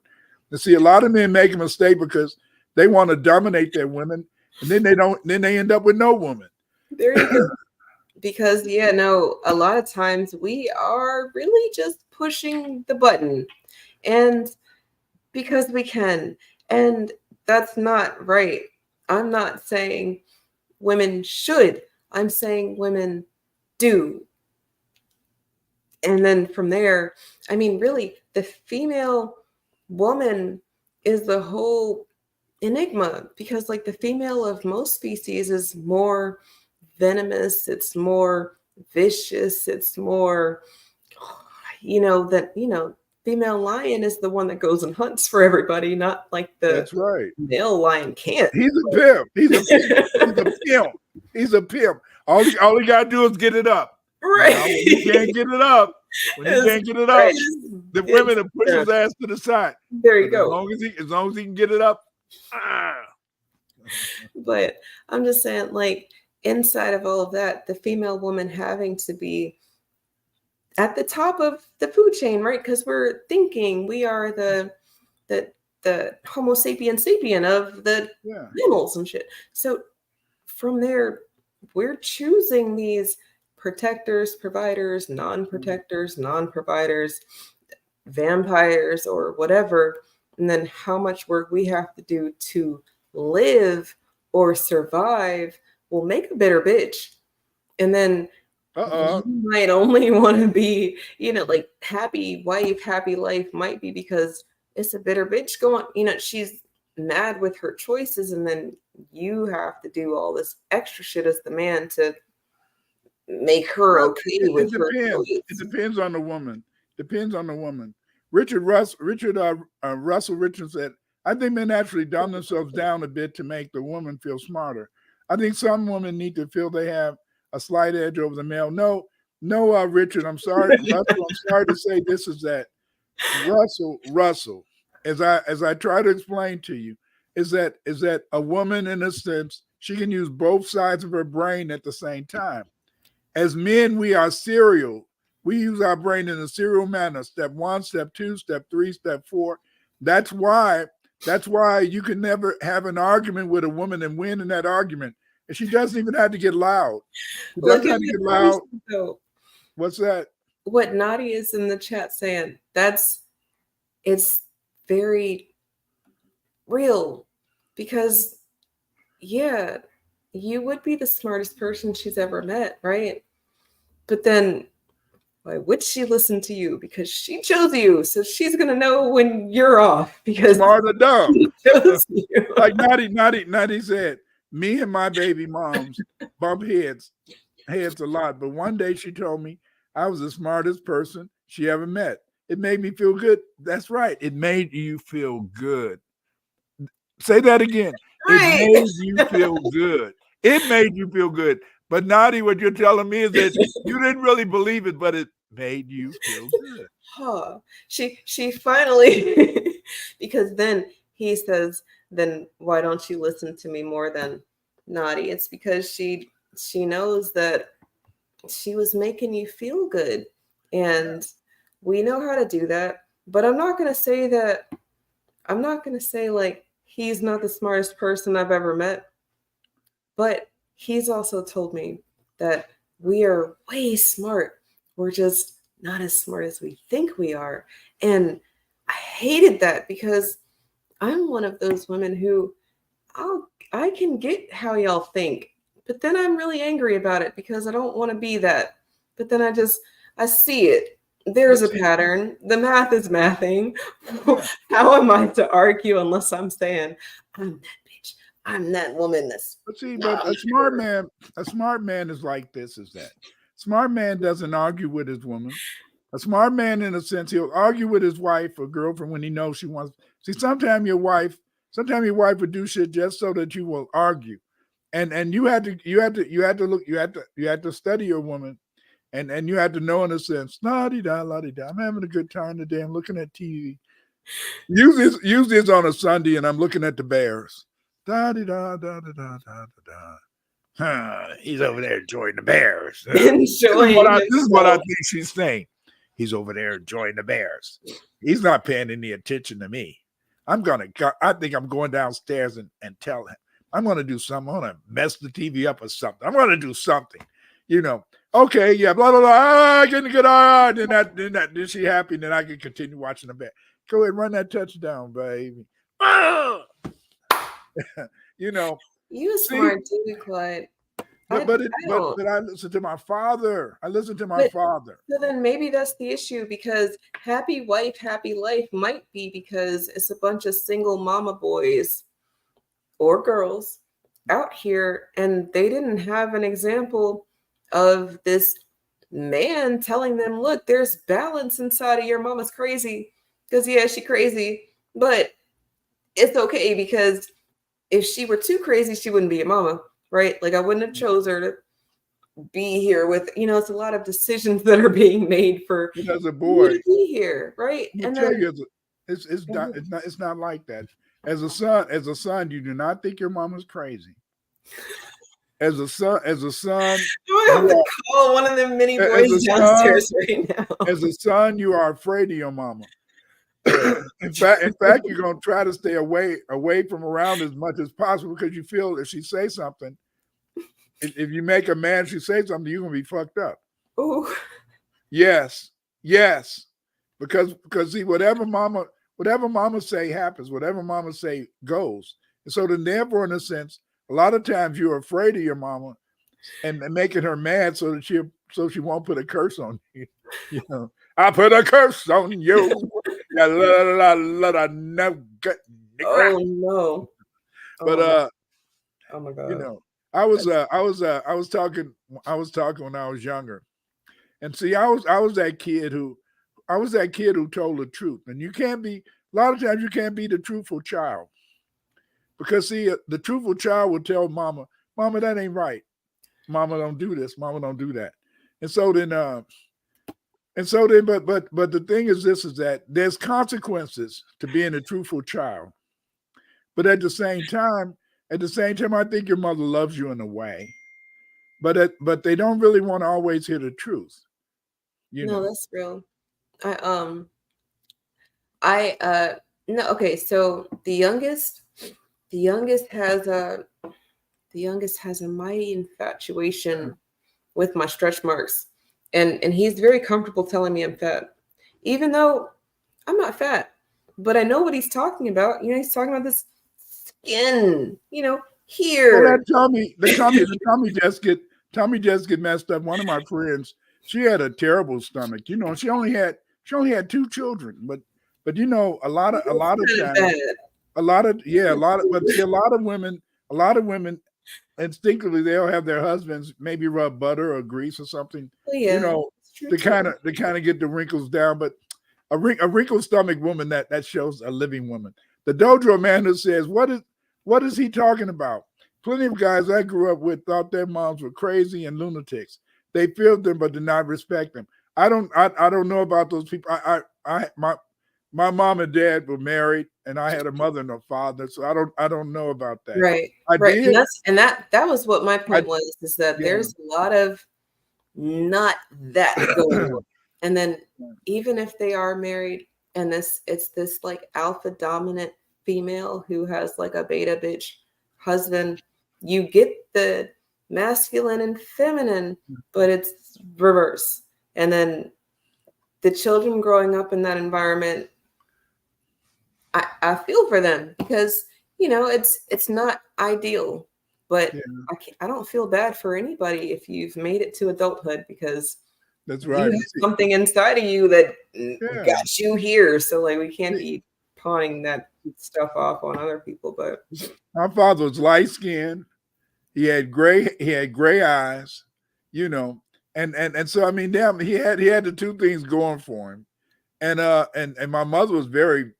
And see, a lot of men make a mistake because they want to dominate their women. And then they end up with no woman. There you go. Because a lot of times we are really just pushing the button, and because we can, and that's not right. I'm not saying women should. I'm saying women do. And then from there, I mean, really, the female woman is the whole enigma, because like the female of most species is more venomous, it's more vicious, it's more, female lion is the one that goes and hunts for everybody, not like the That's right. male lion can't. He's a pimp. He's a pimp. He's a pimp. All he gotta do is get it up. Right. Now, when he can't get it up, Right. the women will push his ass to the side. There you But go. As long as he can get it up. But I'm just saying, like, inside of all of that, the female woman having to be at the top of the food chain, right? Because we're thinking we are the Homo sapien sapien of the mammals and shit. So from there, we're choosing these protectors, providers, non-protectors, non-providers, vampires, or whatever, and then how much work we have to do to live or survive will make a bitter bitch. And then you might only want to be, like happy wife, happy life might be because it's a bitter bitch going, she's mad with her choices, and then you have to do all this extra shit as the man to make her okay with her choice. It depends on the woman. Richard Russell Richards said, I think men actually dumb themselves down a bit to make the woman feel smarter. I think some women need to feel they have a slight edge over the male. No, Richard, I'm sorry. Russell, I'm sorry to say this is that. Russell, as I try to explain to you, is that a woman, in a sense, she can use both sides of her brain at the same time. As men, we are serial. We use our brain in a serial manner. Step 1, step 2, step 3, step 4. That's why you can never have an argument with a woman and win in that argument. And she doesn't even have to get loud. She doesn't have to get loud. What's that? What Naughty is in the chat saying, it's very real, because you would be the smartest person she's ever met, right? But then why would she listen to you? Because she chose you, so she's gonna know when you're off, because smart or dumb. She chose you. Like Naughty said, me and my baby moms bump heads a lot, but one day she told me I was the smartest person she ever met. It made me feel good. That's right. It made you feel good. Say that again. Right. It made you feel good. It made you feel good. But Naughty, what you're telling me is that you didn't really believe it, but it made you feel good. Huh. She finally, because then he says, then why don't you listen to me more than Naughty? It's because she knows that she was making you feel good. And we know how to do that. But I'm not going to say like he's not the smartest person I've ever met. But he's also told me that we are way smart. We're just not as smart as we think we are. And I hated that, because I'm one of those women who I can get how y'all think, but then I'm really angry about it because I don't want to be that. But then I see it. There's a pattern. The math is mathing. Yeah. How am I to argue unless I'm saying, I'm that bitch. I'm that woman that's But see, but a smart man is like this, is that smart man doesn't argue with his woman. A smart man, in a sense, he'll argue with his wife or girlfriend when he knows she wants. See, sometimes your wife will do shit just so that you will argue, and you had to study your woman, and you had to know, in a sense, la di da la di da. I'm having a good time today. I'm looking at TV. Use this on a Sunday, and I'm looking at the Bears. Da di da da da da da da. He's over there enjoying the Bears. This is what I think she's saying. He's over there enjoying the Bears. He's not paying any attention to me. I think I'm going downstairs and tell him. I'm going to do something. I'm going to mess the TV up or something. I'm going to do something. Okay, yeah, blah, blah, blah. Getting good. All right. Then she happy. And then I can continue watching the Bears. Go ahead and run that touchdown, baby. You smart dude, Clyde. But I listen to my father. So then maybe that's the issue, because happy wife, happy life might be because it's a bunch of single mama boys or girls out here, and they didn't have an example of this man telling them, look, there's balance inside of your mama's crazy. Because yeah, she crazy, but it's okay, because if she were too crazy, she wouldn't be a mama. Right? Like I wouldn't have chose her to be here with, it's a lot of decisions that are being made for as a boy to be here, right? And it's not like that. As a son, you do not think your mama's crazy. As a son, I have to call one of them mini boys downstairs right now. As a son, you are afraid of your mama. In fact, you're going to try to stay away from around as much as possible, because you feel if she says something, if you make a man, she say something, you're going to be fucked up. Ooh. Yes. Because see, whatever mama say happens, whatever mama say goes. And so then therefore, in a sense, a lot of times you're afraid of your mama and making her mad so she won't put a curse on you. I put a curse on you. No good. Oh no! But oh my god! I was talking when I was younger, and see, I was that kid who told the truth, and a lot of times you can't be the truthful child, because see, the truthful child will tell mama, that ain't right. Mama, don't do this. Mama, don't do that. And so then, but the thing is this, is that there's consequences to being a truthful child. But at the same time, I think your mother loves you in a way. But they don't really want to always hear the truth. No, that's real. No, okay, so the youngest has a mighty infatuation with my stretch marks. And he's very comfortable telling me I'm fat, even though I'm not fat. But I know what he's talking about. He's talking about this skin, here. Well, the tummy just get messed up. One of my friends, she had a terrible stomach. She only had 2 children, but a lot of women instinctively they'll have their husbands maybe rub butter or grease or something, to kind of get the wrinkles down. But a wrinkled stomach woman, that shows a living woman. The dojo man who says, what is he talking about? Plenty of guys I grew up with thought their moms were crazy and lunatics. They feared them but did not respect them. I don't know about those people. My mom and dad were married, and I had a mother and a father, so I don't know about that. Right. Did. And that was what my point was, is that there's a lot of not that going on. And then even if they are married, and it's this like alpha dominant female who has like a beta bitch husband, you get the masculine and feminine, but it's reverse. And then the children growing up in that environment, I feel for them, because it's not ideal. But Yeah, I don't feel bad for anybody if you've made it to adulthood, because that's you right. have You see, something inside of you that yeah. got you here. So like we can't See, be pawning that stuff off on other people. But my father was light skinned. He had gray eyes, and so I mean, damn, he had the two things going for him. And my mother was very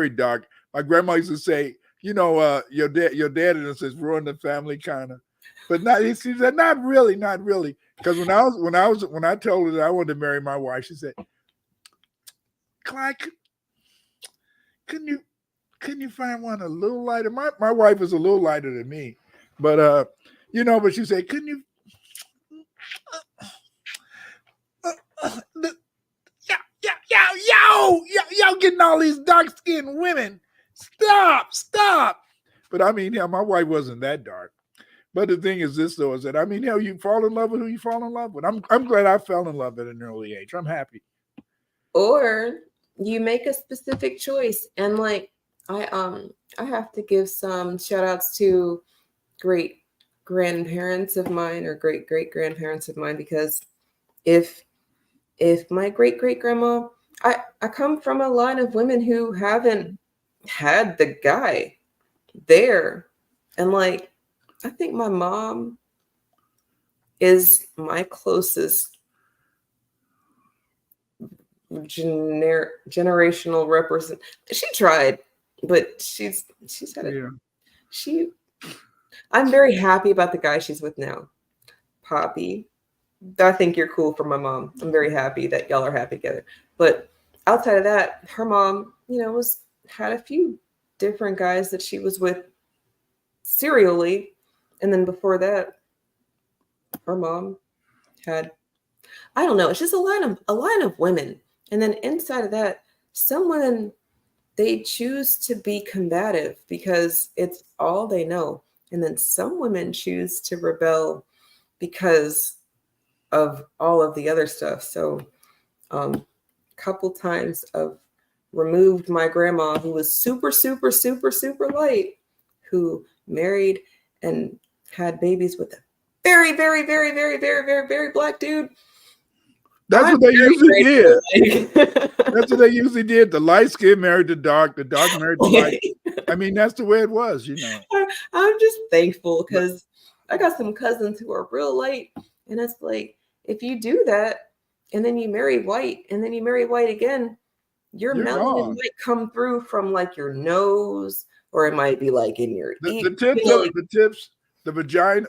dark. My grandma used to say, your dad and says ruin the family kind of, but not. She said not really, not really. Because when I told her that I wanted to marry my wife, she said, Clyde, couldn't you find one a little lighter? My wife is a little lighter than me, but she said, couldn't you? Yo, getting all these dark skinned women. Stop. But I mean, my wife wasn't that dark. But the thing is this though, is that I mean, you fall in love with who you fall in love with. I'm glad I fell in love at an early age. I'm happy. or you make a specific choice. And like I have to give some shout outs to great grandparents of mine, or great great grandparents of mine, because if my great great grandma, I come from a line of women who haven't had the guy there. And like I think my mom is my closest generational represent. She tried, but she's had it. Yeah. She I'm very happy about the guy she's with now. Poppy, I think you're cool for my mom. I'm very happy that y'all are happy together. But outside of that, her mom, had a few different guys that she was with serially. And then before that, her mom had, I don't know, it's just a line of women. And then inside of that, some women, they choose to be combative because it's all they know. And then some women choose to rebel because of all of the other stuff. So couple times I've removed my grandma, who was super, super, super, super light, who married and had babies with a very, very, very, very, very, very, very black dude. That's I'm what they very usually did. grateful. That's what they usually did. The light skin married the dark married the light. I mean, that's the way it was, I'm just thankful because I got some cousins who are real light. And it's like, if you do that and then you marry white and then you marry white again, your You're melanin gone. might come through from like your nose, or it might be like in your ear. The tips, the vagina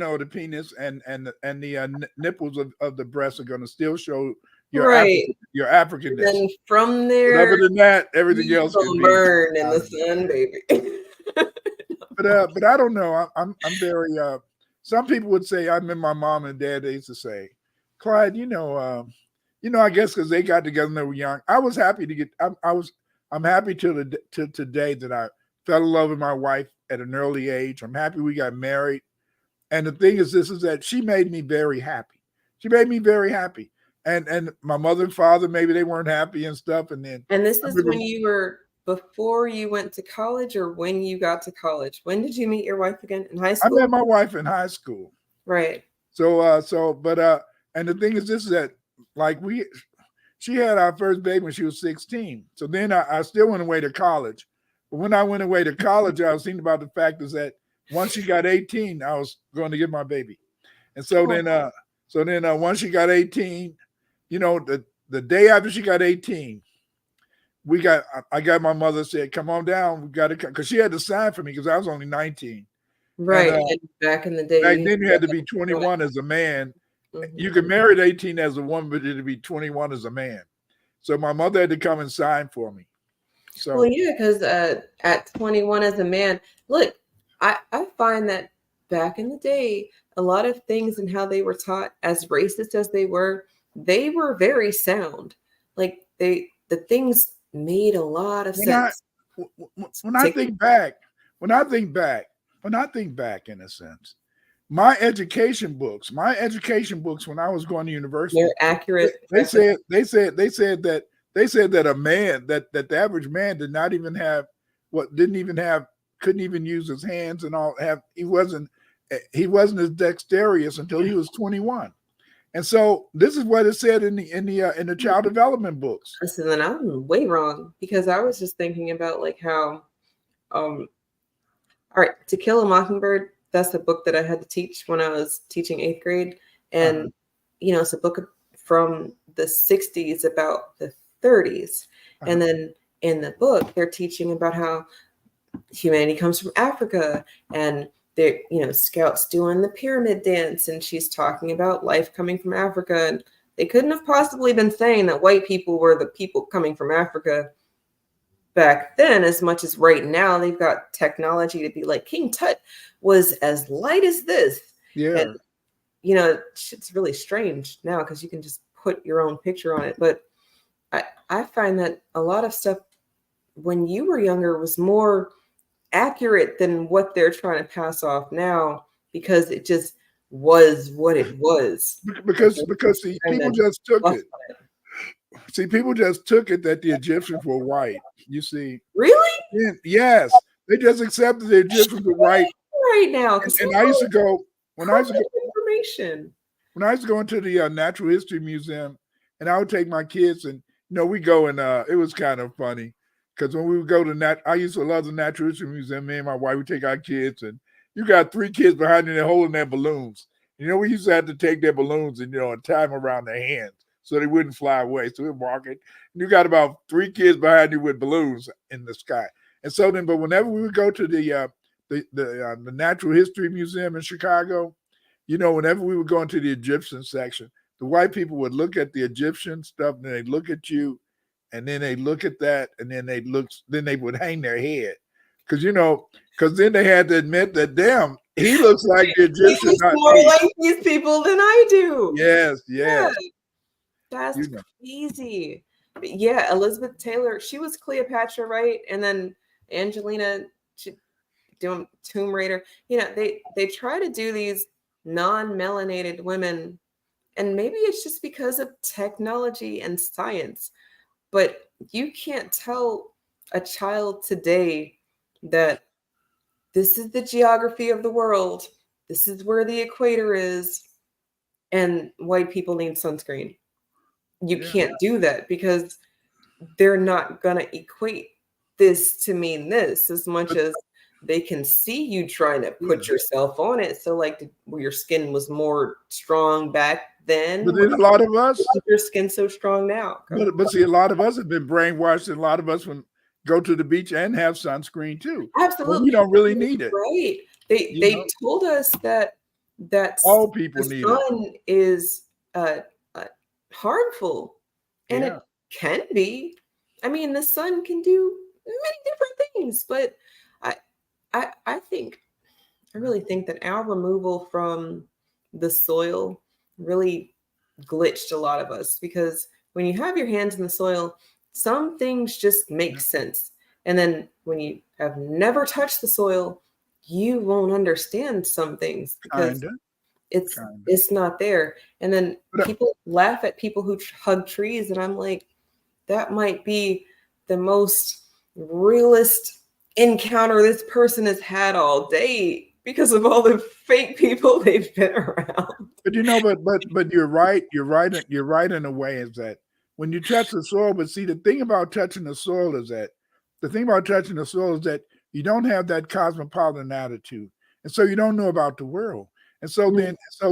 or the penis and the nipples of the breast are going to still show your right. your Africanness. And then from But there, other than that, everything else will can burn in out the of it. sun, baby. But I don't know. I'm very. Some people would say I remember my mom and dad. They used to say, Clyde, I guess because they got together when they were young. I was happy to get. I'm happy to today that I fell in love with my wife at an early age. I'm happy we got married. And the thing is that she made me very happy. She made me very happy. And my mother and father, maybe they weren't happy and stuff. And this is when you were, before you went to college, or when you got to college? When did you meet your wife again? In high school? I met my wife in high school. Right. And the thing is that like she had our first baby when she was 16. So then I still went away to college. But when I went away to college, I was thinking about the fact is that once she got 18, I was going to get my baby. And so then once she got 18, the day after she got 18, I got my mother said, come on down. We got to, because she had to sign for me because I was only 19. Right. And back in the day. Back then you had to be 21 as a man. Mm-hmm. You could marry at 18 as a woman, but it had to be 21 as a man. So my mother had to come and sign for me. So, well, yeah, because at 21 as a man, look, I find that back in the day, a lot of things and how they were taught, as racist as they were very sound. Like the things made a lot of sense. When I think back, in a sense, my education books when I was going to university, they're accurate. They said that a man, that the average man didn't even have couldn't even use his hands and all. He wasn't as dexterous until he was 21. And so this is what it said in the child development books. So then I'm way wrong, because I was just thinking about like how, all right, To Kill a Mockingbird, that's a book that I had to teach when I was teaching 8th grade. And, it's a book from the 60s about the 30s. And then in the book, they're teaching about how humanity comes from Africa, and they're, scouts doing the pyramid dance, and she's talking about life coming from Africa. And they couldn't have possibly been saying that white people were the people coming from Africa back then as much as right now. They've got technology to be like, King Tut was as light as this. Yeah. And, it's really strange now because you can just put your own picture on it. But I find that a lot of stuff when you were younger was more accurate than what they're trying to pass off now, because it just was what it was. Because see, people just took it. See, people just took it that the Egyptians were white. You see, Really? Yes, they just accepted the Egyptians were white Right now, and I used to go information. when I used to go into the Natural History Museum, and I would take my kids, and we go, and it was kind of funny because when we would go to I used to love the Natural History Museum. Me and my wife would take our kids, and you got 3 kids behind you, they're holding their balloons. We used to have to take their balloons and and tie them around their hands so they wouldn't fly away. So we're walking, and you got about 3 kids behind you with balloons in the sky. And so then, but whenever we would go to the Natural History Museum in Chicago, whenever we would go into the Egyptian section, the white people would look at the Egyptian stuff, and then they'd look at you, and then they'd look at that, and then they would hang their head. Because then they had to admit that, damn, he looks like the Egyptian. He's more like these people than I do. Yes. Yeah. That's crazy. But yeah, Elizabeth Taylor, she was Cleopatra, right? And then Angelina, doing Tomb Raider. They try to do these non-melanated women, and maybe it's just because of technology and science, but you can't tell a child today that this is the geography of the world, this is where the equator is, and white people need sunscreen. You can't do that, because they're not going to equate this to mean this as much as they can see you trying to put yourself on it. So like your skin was more strong back then. But there's a lot of us. Your skin's so strong now. But see, a lot of us have been brainwashed, and a lot of us go to the beach and have sunscreen too. Absolutely. We don't really need it. Right. They told us that all people need it. The sun is harmful, and it can be. I mean, the sun can do many different things, but I really think that our removal from the soil really glitched a lot of us, because when you have your hands in the soil, some things just make sense. And then when you have never touched the soil, you won't understand some things because it's not there. And then people laugh at people who hug trees, and I'm like, that might be the most realist encounter this person has had all day because of all the fake people they've been around. But you're right. You're right in a way, is that when you touch the soil, but see, the thing about touching the soil is that you don't have that cosmopolitan attitude. And so you don't know about the world. And so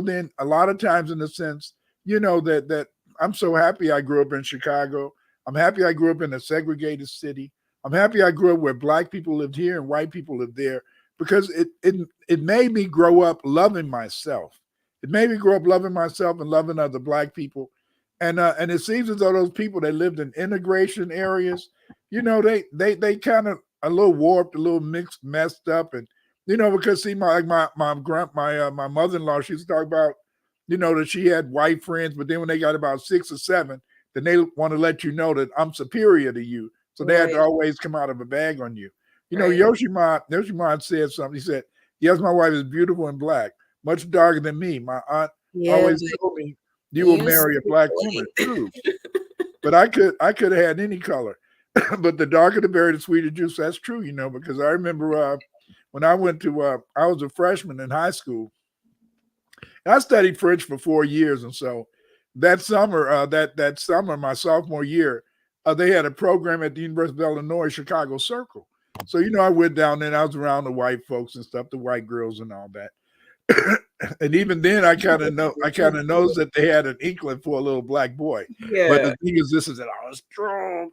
then a lot of times, in a sense, that I'm so happy I grew up in Chicago. I'm happy I grew up in a segregated city. I'm happy I grew up where Black people lived here and white people lived there, because it made me grow up loving myself. It made me grow up loving myself and loving other Black people. And it seems as though those people that lived in integration areas, they kind of a little warped, a little messed up. And, because see, my mother-in-law, she used to talk about, that she had white friends, but then when they got about 6 or 7, then they want to let you know that I'm superior to you. So they had to always come out of a bag on you. Yoshimon said something. He said, yes, my wife is beautiful and Black, much darker than me. My aunt always told me you will marry a Black woman too. But I could have had any color. But the darker the berry, the sweeter juice. That's true, because I remember when I went to, I was a freshman in high school. I studied French for 4 years, and so that summer, that summer, my sophomore year, they had a program at the University of Illinois Chicago Circle. So I went down there and I was around the white folks and stuff, the white girls and all that. And even then, I kind of noticed that they had an inkling for a little black boy. Yeah. But the thing is, this is that I was strong,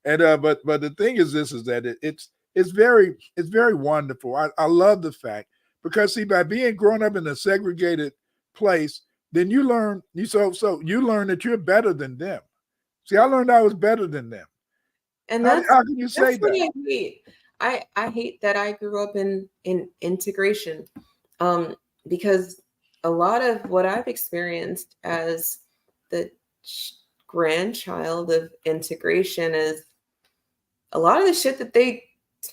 And but the thing is, this is that it's very wonderful. I love the fact because see, by being grown up in a segregated place, then you learn you learn that you're better than them. See, I learned I was better than them. And how can you say that's what that? I hate. I hate that I grew up in integration, because a lot of what I've experienced as the grandchild of integration is a lot of the shit that they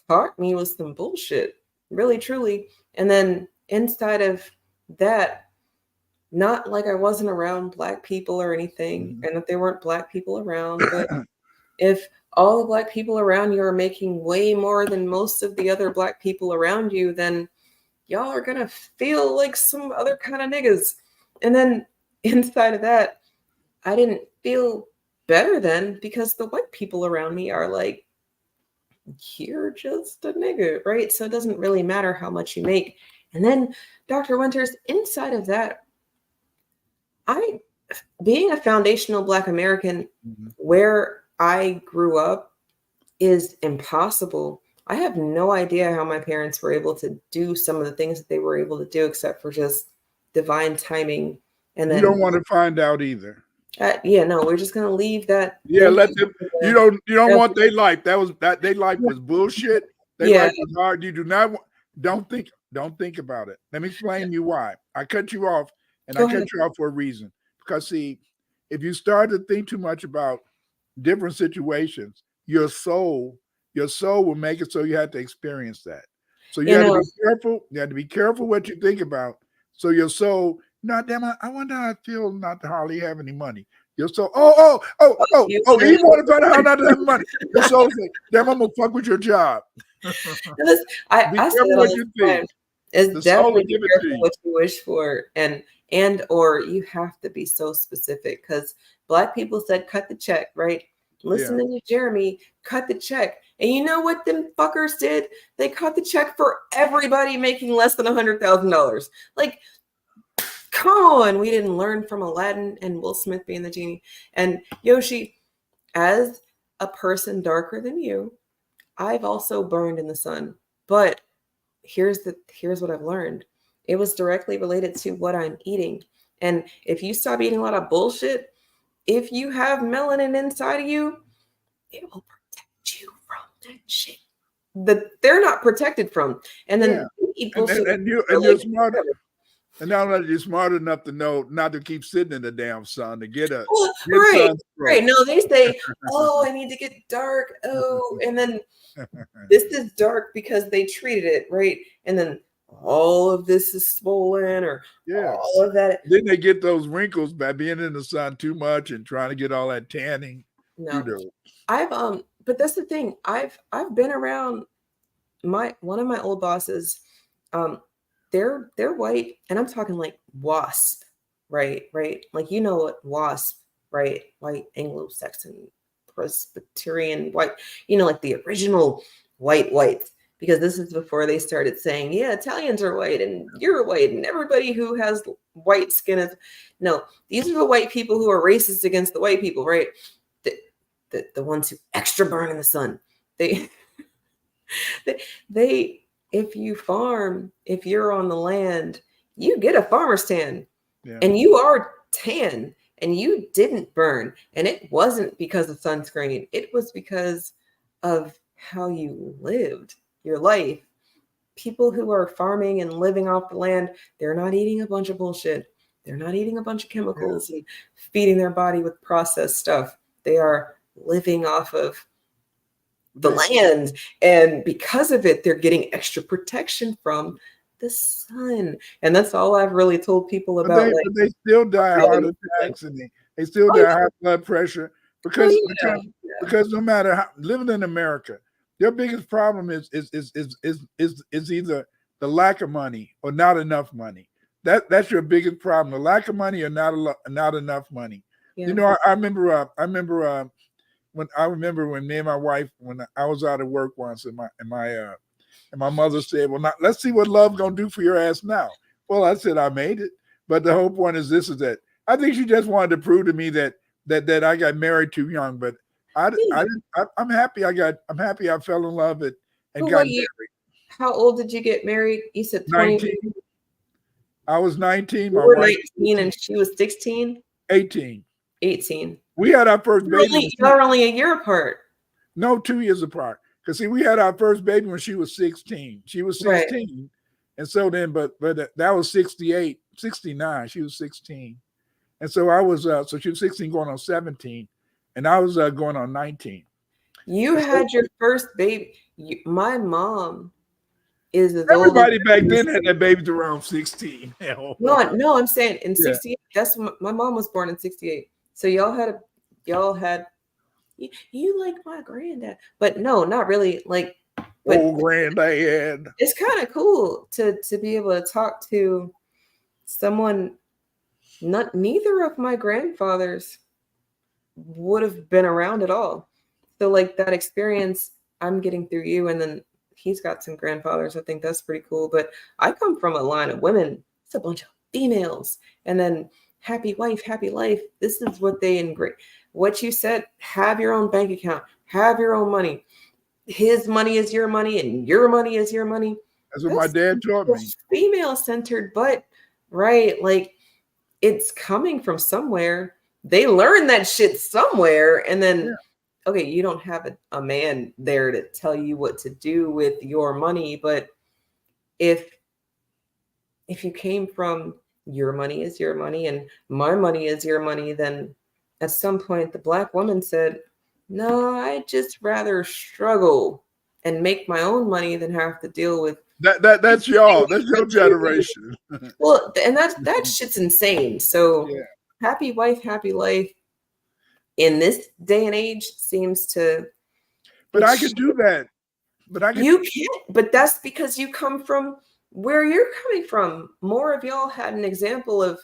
taught me was some bullshit, really, truly. And then inside of that, not like I wasn't around Black people or anything, and that there weren't Black people around, but if all the Black people around you are making way more than most of the other Black people around you, then y'all are gonna feel like some other kind of niggas. And then inside of that, I didn't feel better then because the white people around me are like, you're just a nigga, right? So it doesn't really matter how much you make. And then Dr. Winters, inside of that, being a foundational Black American where I grew up is impossible. I have no idea how my parents were able to do some of the things that they were able to do, except for just divine timing. And then you don't want to find out either. No, we're just gonna leave that. Yeah, let them. You don't want their life. That their life was bullshit. Their life was hard. You do not. Don't think about it. Let me explain you why. I cut you off, and I cut you off for a reason. Because see, if you start to think too much about different situations, your soul will make it so you have to experience that. So you have to be careful. You have to be careful what you think about. So your soul, damn, I wonder how I feel not to hardly have any money. Your soul, you want to find out how not to have money. Your soul say, damn, I'm gonna fuck with your job. I say what you think. It's definitely be careful what you wish for, and or you have to be so specific because Black people said cut the check, right? Listening to Jeremy, cut the check. And you know what them fuckers did? They cut the check for everybody making less than $100,000. Like, come on, we didn't learn from Aladdin and Will Smith being the genie. And Yoshi, as a person darker than you, I've also burned in the sun. But here's what I've learned. It was directly related to what I'm eating. And if you stop eating a lot of bullshit, if you have melanin inside of you, it will protect you from that shit that they're not protected from. And then you eat bullshit. And you're smart. And now that you're smart enough to know not to keep sitting in the damn sun to get right. No, they say, oh, I need to get dark. Oh, and then this is dark because they treated it, right? And then all of this is swollen or all of that. Then they get those wrinkles by being in the sun too much and trying to get all that tanning. No, but that's the thing. I've been around one of my old bosses. They're white, and I'm talking like WASP, right? Like what WASP, right? White Anglo-Saxon Presbyterian white, like the original whites. Because this is before they started saying, Italians are white and you're white and everybody who has white skin is. No, these are the white people who are racist against the white people, right? The ones who extra burn in the sun. They if you farm, if you're on the land, you get a farmer's tan. Yeah. And you are tan and you didn't burn. And it wasn't because of sunscreen. It was because of how you lived your life. People who are farming and living off the land, they're not eating a bunch of bullshit. They're not eating a bunch of chemicals and feeding their body with processed stuff. They are living off of the land. And because of it, they're getting extra protection from the sun. And that's all I've really told people about. But they still die of heart attacks and they still die of high blood pressure because no matter how living in America, Your biggest problem is either the lack of money or not enough money. That's your biggest problem: the lack of money or not enough money. Yeah. You know, I remember when me and my wife, when I was out of work once, and my mother said, "Well, now, let's see what love gonna do for your ass now." Well, I said I made it, but the whole point is this: is that I think she just wanted to prove to me that I got married too young. But I'm happy I'm happy I fell in love and But got what married. how old did you get married? You said 20. 19. I was 19. You My were wife 19 and she was 16, 18. 18. We had our first baby. You're only a year apart. No, 2 years apart. Because see, we had our first baby when she was 16. She was 16. Right. And so then, but that was 68, 69. She was 16. And so I was, so she was 16 going on 17. And I was going on 19. You had your first baby. My mom is as everybody back then had their babies around 16. Hell. No, I'm saying in 68. That's my mom was born in 68. So y'all had you like my granddad, but no, not really. Like, old granddad. It's kind of cool to be able to talk to someone. Neither of my grandfathers would have been around at all. So like that experience I'm getting through you, and then he's got some grandfathers. I think that's pretty cool. But I come from a line of women. It's a bunch of females, and then happy wife, happy life. This is what they engrave. What you said, have your own bank account, have your own money. His money is your money and your money is your money. That's what my dad taught me. Female centered, but right, like it's coming from somewhere. They learn that shit somewhere. And then, okay, you don't have a man there to tell you what to do with your money. But if you came from your money is your money and my money is your money, then at some point the Black woman said, no, I'd just rather struggle and make my own money than have to deal with that's y'all. That's your generation. Well, and that shit's insane. So happy wife, happy life in this day and age seems to. But I could do that. But you can't. But that's because you come from where you're coming from. More of y'all had an example of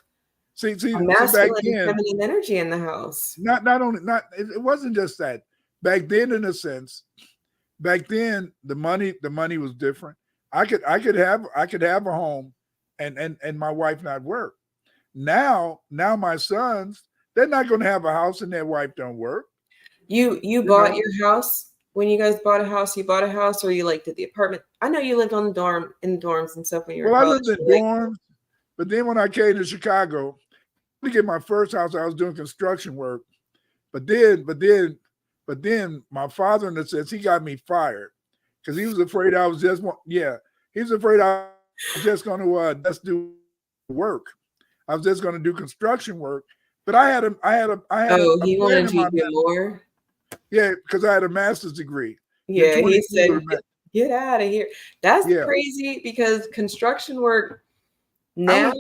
masculine and feminine energy in the house. It wasn't just that. Back then, in a sense, back then the money was different. I could have a home and my wife not work. Now my sons, they're not going to have a house and their wife don't work. You bought your house when you guys bought a house. You bought a house, or you like did the apartment? I know you lived on the dorms and stuff when you were. Well, I lived in dorms, but then when I came to Chicago to get my first house, I was doing construction work. But then my father, in a sense, he got me fired because he was afraid I was just he was afraid I was just going to just do work. I was just going to do construction work. But I had he wanted you to do more. Yeah, because I had a master's degree. Yeah, he said, get out of here. That's crazy because construction work now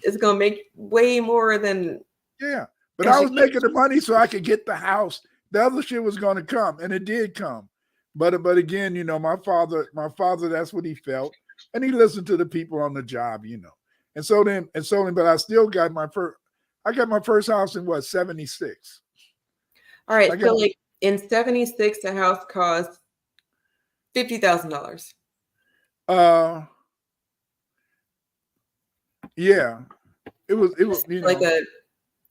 is going to make way more than. Yeah, but I was making the money so I could get the house. The other shit was going to come, and it did come. But again, you know, my father, that's what he felt. And he listened to the people on the job, you know. And so then, but I still got my first house in 76. All right. So like in 76, a house cost $50,000. Yeah. It was like a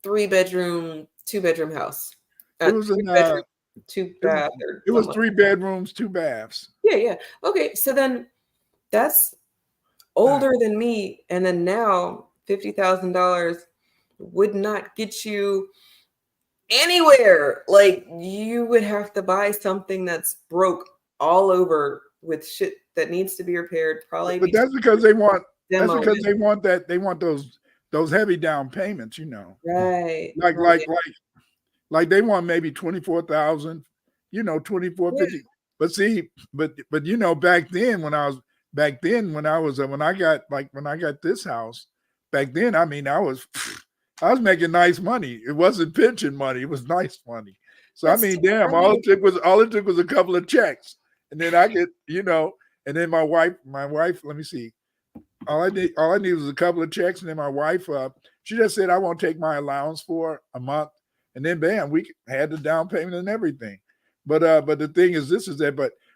3-bedroom, 2-bedroom house. It was in 2 baths. It was 3 bedrooms, 2 baths. Yeah. Okay. So then that's older than me. And then now $50,000 would not get you anywhere. Like you would have to buy something that's broke all over with shit that needs to be repaired. Probably. But that's because they want. That's because they want that. They want those heavy down payments. You know. Right. Like they want maybe 24,000. You know, 24,50. But see, but you know, back then when I got this house, back then, I mean, I was making nice money. It wasn't pension money; it was nice money. So I mean, damn, all it took was a couple of checks, and then I get, and then my wife, let me see. All I need was a couple of checks, and then my wife, she just said, I won't take my allowance for a month, and then bam, we had the down payment and everything. But the thing is,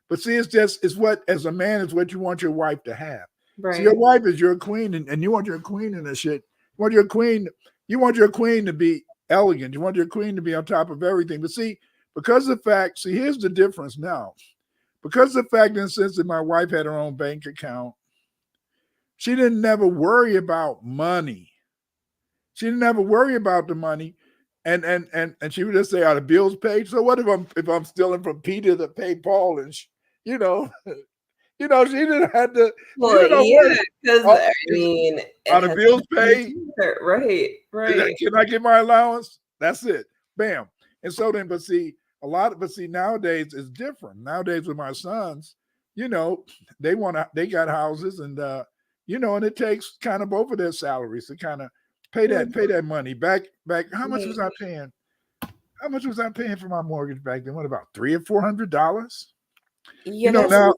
but see, it's what, as a man, is what you want your wife to have. Right. So your wife is your queen, and you want your queen in the shit. You want your queen to be elegant. You want your queen to be on top of everything. But see, because of the fact, here's the difference now. Because of the fact, in the sense that my wife had her own bank account, she didn't never worry about money. She didn't ever worry about the money. And she would just say, are the bills paid? So what if I'm stealing from Peter to pay Paul? And she didn't have to. Well, yeah, because are the bills paid? Right. Can I get my allowance? That's it. Bam. And so then, but see, nowadays it's different. Nowadays with my sons, they got houses, and and it takes kind of both of their salaries to kind of pay that money back. How much was I paying? How much was I paying for my mortgage back then? What, about $300 or $400? Yeah, now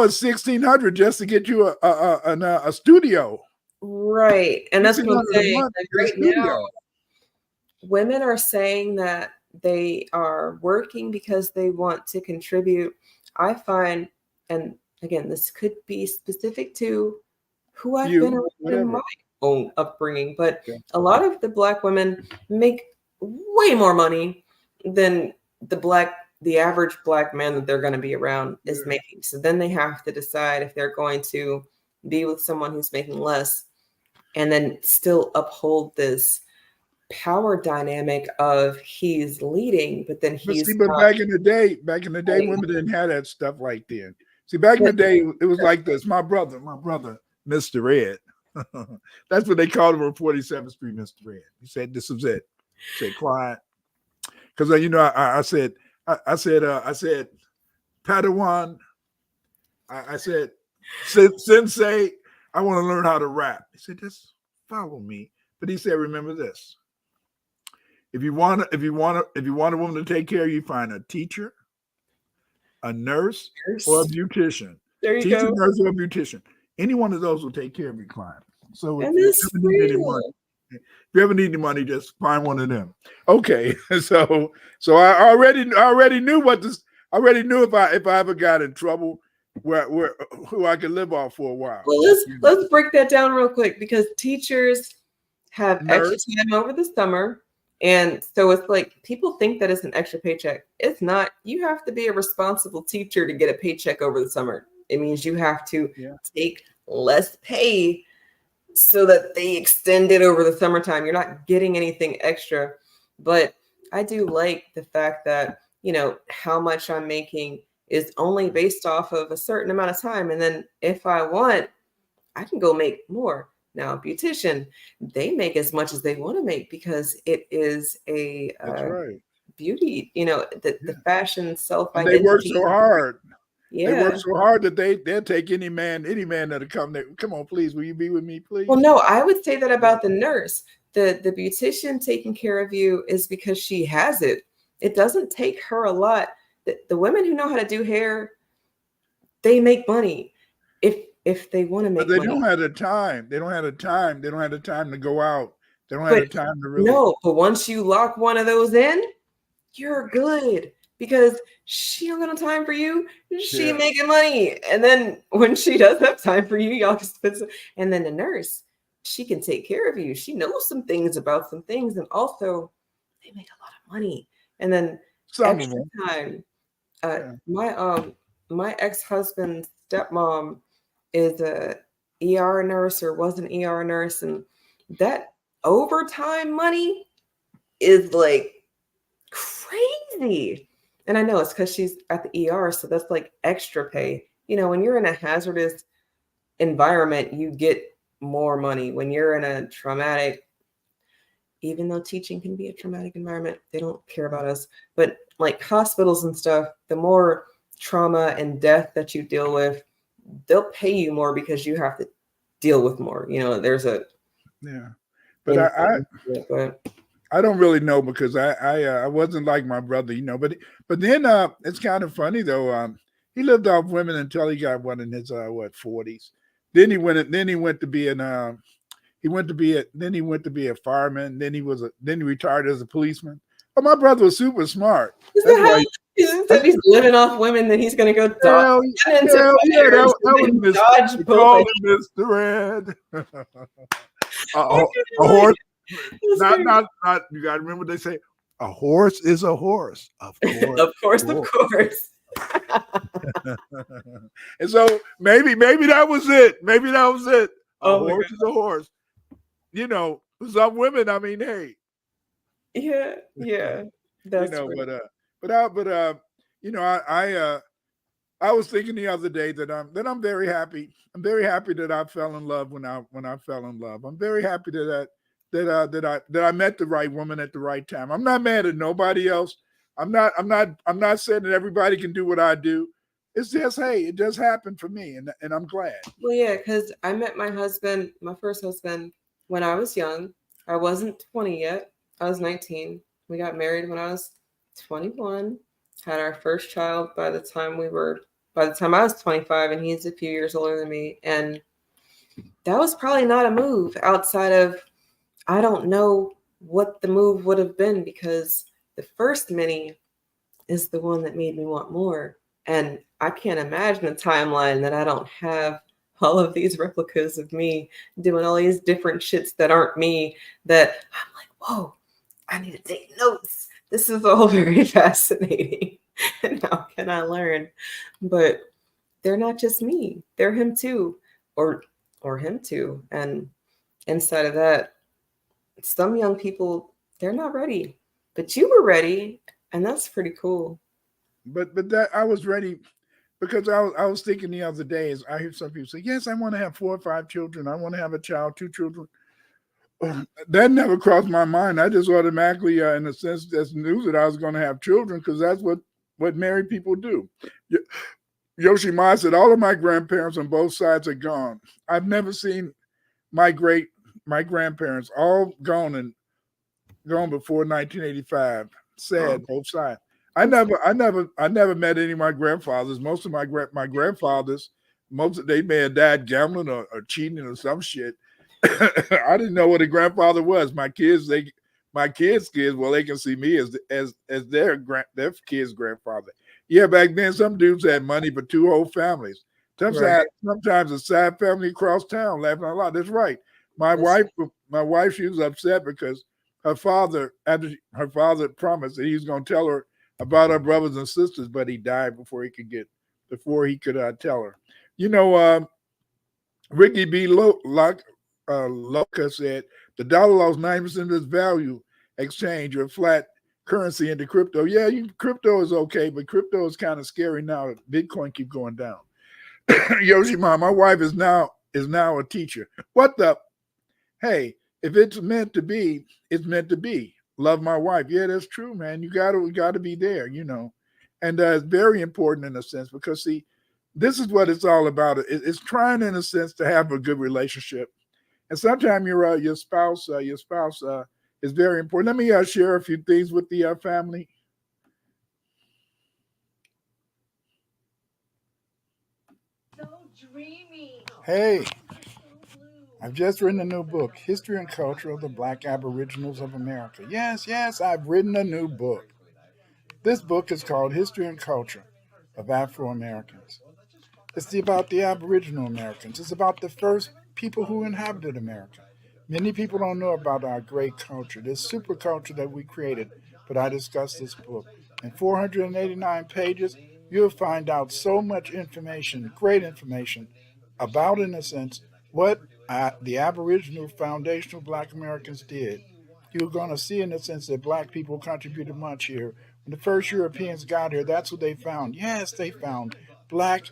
it's $1,600 just to get you a studio. Right, and that's what I'm saying. Like right now, women are saying that they are working because they want to contribute. I find, and again, this could be specific to who I've been around in my own upbringing, but a lot of the Black women make way more money than the average Black man that they're going to be around is making. So then they have to decide if they're going to be with someone who's making less, and then still uphold this power dynamic of he's leading, but then he's. But back in the day, women didn't have that stuff like then. See, back in the day, it was like this. My brother, Mr. Ed. That's what they called him on 47th Street, Mr. Ed. He said, "This was it." He said, "Quiet," because I said, Padawan. I said, Sensei, I want to learn how to rap. He said, just follow me. But he said, remember this. If you want a woman to take care of you, find a teacher, a nurse, or a beautician. There you Teacher, go. nurse, or a beautician. Any one of those will take care of your client. So if you ever need any money, just find one of them. Okay. So I already knew if I ever got in trouble, who I could live off for a while. Well, let's break that down real quick, because teachers have extra time over the summer. And so it's like, people think that it's an extra paycheck. It's not. You have to be a responsible teacher to get a paycheck over the summer. It means you have to take less pay so that they extend it over the summertime. You're not getting anything extra. But I do like the fact that, how much I'm making is only based off of a certain amount of time. And then if I want, I can go make more. Now, a beautician, they make as much as they want to make, because it is a beauty, the fashion self-identity. They work so hard. Yeah. They work so hard that they'll take any man that'll come there. Come on, please. Will you be with me, please? Well, no, I would say that about the nurse. The beautician taking care of you is because she has it. It doesn't take her a lot. The women who know how to do hair, they make money if they want to make money. But they don't have the time. They don't have the time. They don't have the time to go out. They don't have the time to really. No, but once you lock one of those in, you're good, because she don't got no time for you. She making money. And then when she does have time for you, y'all can spend some. And then the nurse, she can take care of you. She knows some things about some things. And also, they make a lot of money. And then extra time. My ex-husband's stepmom is a ER nurse, or was an ER nurse, and that overtime money is like crazy. And I know it's because she's at the ER, so that's like extra pay. When you're in a hazardous environment, you get more money. When you're in a traumatic, even though teaching can be a traumatic environment, they don't care about us. But like hospitals and stuff, the more trauma and death that you deal with, they'll pay you more because you have to deal with more. There's a But I don't really know because I wasn't like my brother, But then it's kind of funny though. He lived off women until he got one in his 40s. Then he went to be an then he went to be a fireman. Then he retired as a policeman. But my brother was super smart. Is That's that how why. he said he's living off women? Then he's going to go Hell, dodge into hell yeah, fires that was and Mr. dodge They call bullets. him Mr. Red. a, I a couldn't a horse, believe not it. not not. You got to remember they say a horse is a horse, of course. Of course, of course. And so maybe that was it. Maybe that was it. A Oh my horse is a horse. Some women. I mean, hey, Yeah, yeah. That's great. I was thinking the other day that I'm very happy. I'm very happy that I fell in love when I fell in love. I'm very happy that I met the right woman at the right time. I'm not mad at nobody else. I'm not saying that everybody can do what I do. It's just, hey, it just happened for me, and I'm glad. Well, yeah, because I met my first husband, when I was young. I wasn't 20 yet. I was 19. We got married when I was 21. Had our first child by the time I was 25, and he's a few years older than me. And that was probably not a move outside of, I don't know what the move would have been, because the first Minnie is the one that made me want more. And I can't imagine a timeline that I don't have all of these replicas of me doing all these different shits that aren't me, that I'm like, whoa, I need to take notes. This is all very fascinating. And how can I learn? But they're not just me. They're him too. Or him too. And inside of that, some young people, they're not ready. But you were ready, and that's pretty cool. But that I was ready because I was thinking the other day, as I hear some people say, yes, I want to have 4 or 5 children. I want to have a child, 2 children. That never crossed my mind. I just automatically, in a sense, just knew that I was going to have children because that's what married people do. Yoshi Ma said, all of my grandparents on both sides are gone. I've never seen my grandparents all gone before 1985. Sad, both sides. I never met any of my grandfathers. Most of my grandfathers, they may have died gambling or cheating or some shit. I didn't know what a grandfather was. My kids, well, they can see me as their kids' grandfather. Yeah, back then some dudes had money for 2 whole families. Sometimes a sad family across town laughing out loud. That's right. My wife, she was upset because her father promised that he was going to tell her about her brothers and sisters, but he died before he could tell her. Ricky B. Loca said the dollar lost 90% of its value exchange or flat currency into crypto. Yeah, crypto is okay, but crypto is kind of scary now. Bitcoin keep going down. Yoshima, my wife is now a teacher. What the? Hey, if it's meant to be, it's meant to be. Love my wife. Yeah, that's true, man. You gotta be there, and it's very important in a sense because see, this is what it's all about. It's trying in a sense to have a good relationship, and sometimes your spouse is very important. Let me share a few things with the family. So dreamy. Hey, I've just written a new book, History and Culture of the Black Aboriginals of America. Yes, I've written a new book. This book is called History and Culture of Afro-Americans. It's about the Aboriginal Americans. It's about the first people who inhabited America. Many people don't know about our great culture, this super culture that we created, but I discuss this book. In 489 pages, you'll find out so much information, great information, about, in a sense, what the Aboriginal foundational Black Americans did. You're going to see, in a sense, that Black people contributed much here. When the first Europeans got here, that's what they found. Yes, they found Black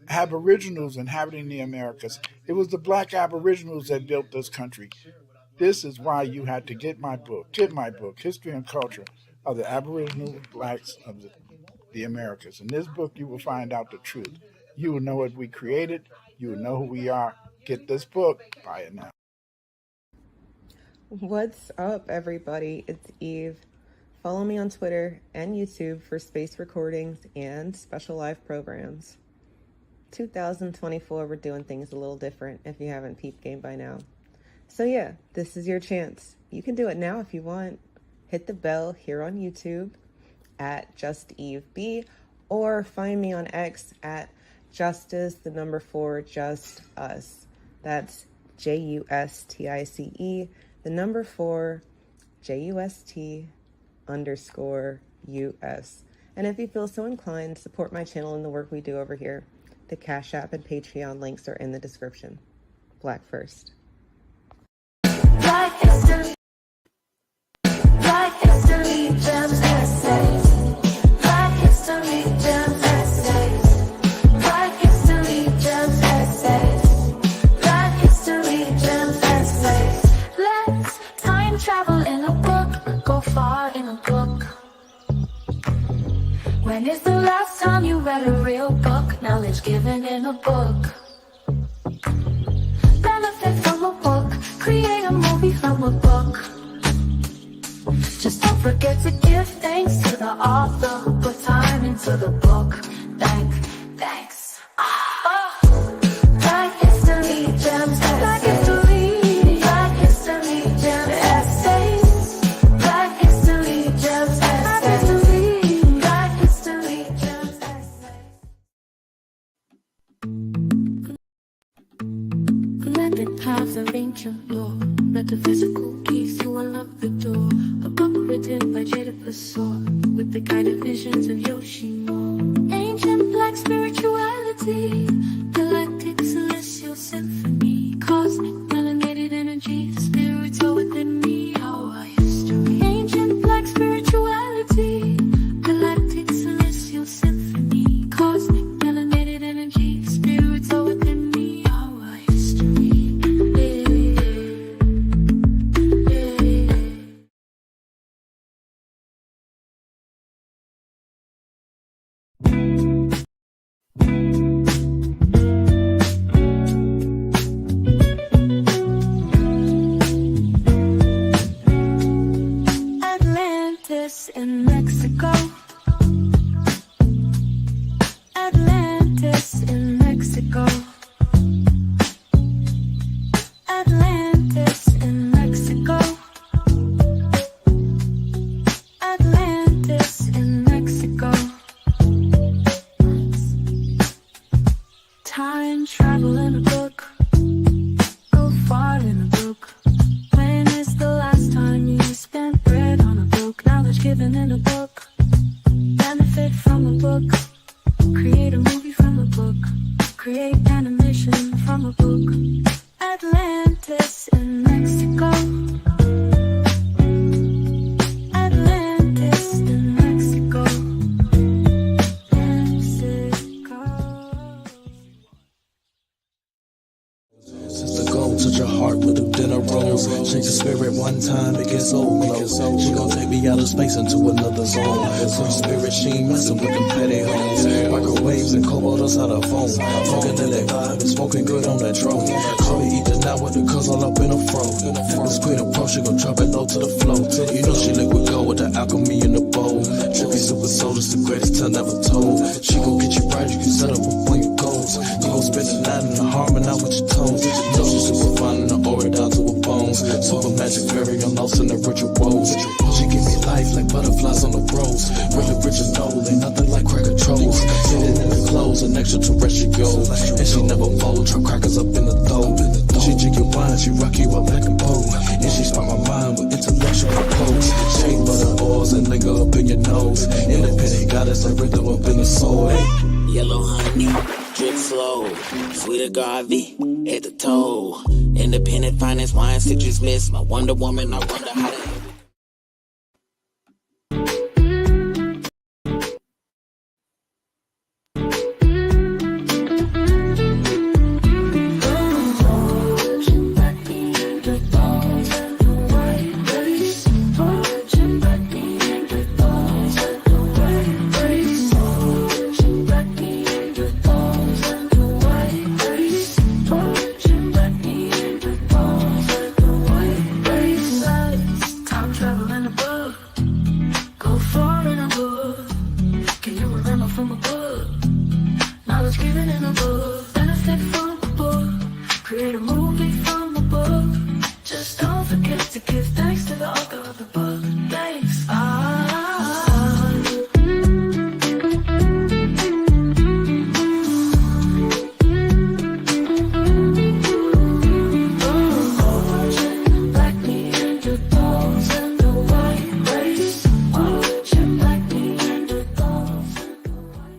Aboriginals inhabiting the Americas. It was the Black Aboriginals that built this country. This is why you had to get my book, History and Culture of the Aboriginal Blacks of the Americas. In this book, you will find out the truth. You will know what we created. You will know who we are. Get this book. Buy it now. What's up, everybody? It's Eve. Follow me on Twitter and YouTube for space recordings and special live programs. 2024, we're doing things a little different if you haven't peeped game by now. So yeah, this is your chance. You can do it now if you want. Hit the bell here on YouTube at JustEveB, or find me on X at Justice4Just_Us. That's JUSTICE, 4 JUST_US. And if you feel so inclined, support my channel and the work we do over here. The Cash App and Patreon links are in the description. Black first. Black history, gems, essays. Black history, gems, essays. Black history, gems, essays. Black history, gems, essays. Let's time travel in a book, go far in a book. When is the last time you read a real book? Knowledge given in a book. Benefit from a book, create a movie from a book. Just don't forget to give thanks to the author who put time into the book. Thanks. Black history, gems, black history, black history, gems, essays. Black history, gems, essays. Black history, gems, essays. Connected paths of ancient lore, metaphysical keys to unlock the door. A book written by Jada Pessoa, with the guided visions of Yoshimo. Ancient black spirituality, galactic celestial symphony, cosmic melanated energy, the spirits are within me. Our history. Ancient black spirituality, galactic celestial symphony, cosmic melanated energy, the spirits are within me. Our history. Atlantis in Mexico. Atlantis in Mexico. Atlantis in Mexico. Atlantis in Mexico. Time travel in a book. Go far in a book. When is the last time you spent bread on a book? Knowledge given in a book. Benefit from a book. Create a movie from a book. Create animation from a book. Atlantis in Mexico. Atlantis in Mexico. Mexico. Sister, go touch your heart with a dinner rose. Shake the spirit one time, it gets so close. She gon' take me out of space into another zone. Some spirit, she ain't messing with them petty hoes. Microwaves and cobalt outside her phone. Smoking in that vibe and smoking good on that drone. Call me eat the night with the cuz all up in her fro. This queen approach, she gon' drop it low to the flow. You know she liquid gold with the alchemy in the bowl. Trippy super soda's the greatest tale never told. She gon' get you right, you can set up when you goes. You gon' spend the night in the harmony with your toes. You know she's super fine and the aura down to her bones. Super magic fairy, I'm lost in the rituals. She give me life like butterflies on the rose. Really rich and old, ain't nothing like cracker trolls. Sitting in the clothes, an extraterrestrial. And she never folds, her crackers up in the throat. She drink your wine, she rock you up like a pole. And she spark my mind with intellectual pose. Shake butter oils and linger up in your nose. Independent goddess, like rhythm up in the soul. Yellow honey, drip slow. Sweet agave, at the toe. Independent finance, wine, citrus miss. My Wonder Woman, I wonder how to. Black to give thanks to the author of the book. Thanks. Origin, black Neanderthals and the white race. Origin, black Neanderthals and the white.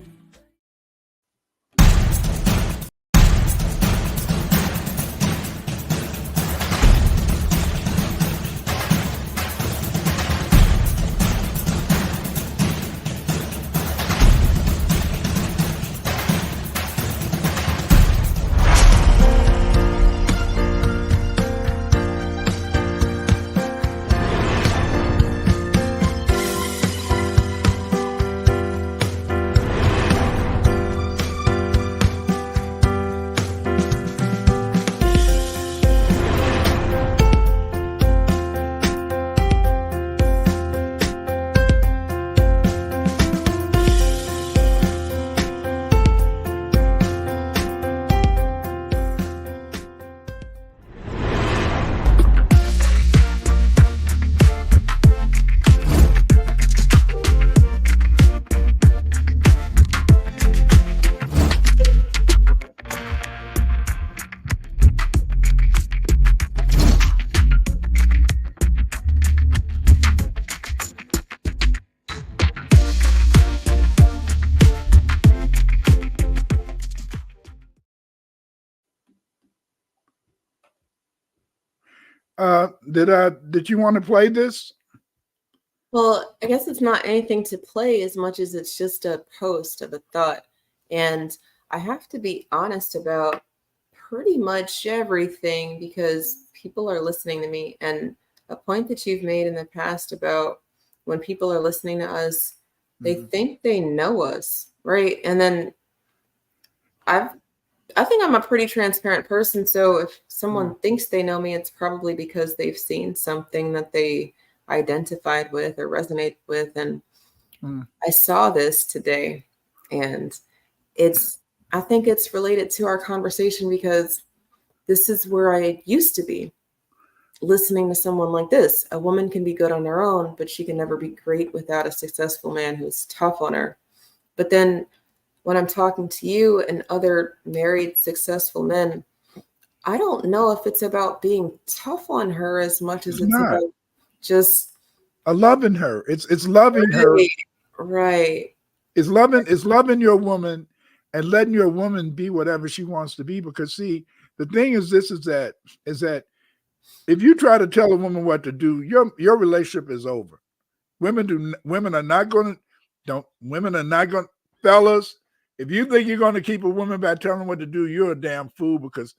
Did you want to play this? Well, I guess it's not anything to play as much as it's just a post of a thought. And I have to be honest about pretty much everything because people are listening to me. And a point that you've made in the past about when people are listening to us, they think they know us, right? And then I think I'm a pretty transparent person. So if someone thinks they know me, it's probably because they've seen something that they identified with or resonate with. And I saw this today, and I think it's related to our conversation because this is where I used to be, listening to someone like this. A woman can be good on her own, but she can never be great without a successful man who's tough on her. But then when I'm talking to you and other married successful men, I don't know if it's about being tough on her as much as it's about just loving her. It's loving her. Right. It's loving your woman and letting your woman be whatever she wants to be. Because see, the thing is that if you try to tell a woman what to do, your relationship is over. Women are not going to, fellas, if you think you're going to keep a woman by telling her what to do, you're a damn fool because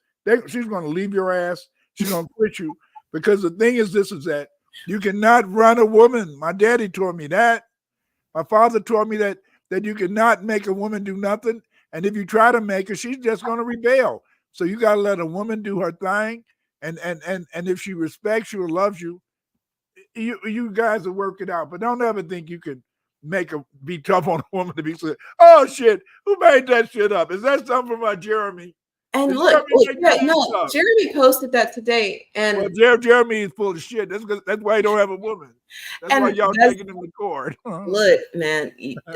she's going to leave your ass. She's going to quit you. Because the thing is that you cannot run a woman. My daddy taught me that. My father taught me that you cannot make a woman do nothing. And if you try to make her, she's just going to rebel. So you got to let a woman do her thing. And if she respects you or loves you, you guys will work it out. But don't ever think you can be tough on a woman to be so, oh shit, who made that shit up? Is that something from Jeremy? And look, Jeremy posted that today. And Jeremy is full of shit. That's why he don't have a woman. That's why y'all taking him to court. Look, man,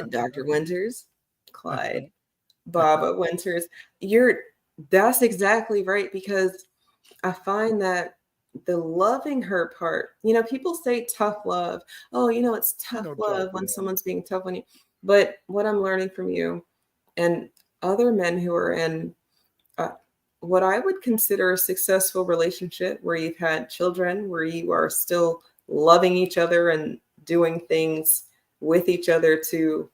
Dr. Winters, Clyde, Baba Winters, that's exactly right, because I find that the loving her part, people say tough love. Oh, it's tough love when someone's being tough on you. But what I'm learning from you and other men who are in what I would consider a successful relationship where you've had children, where you are still loving each other and doing things with each other to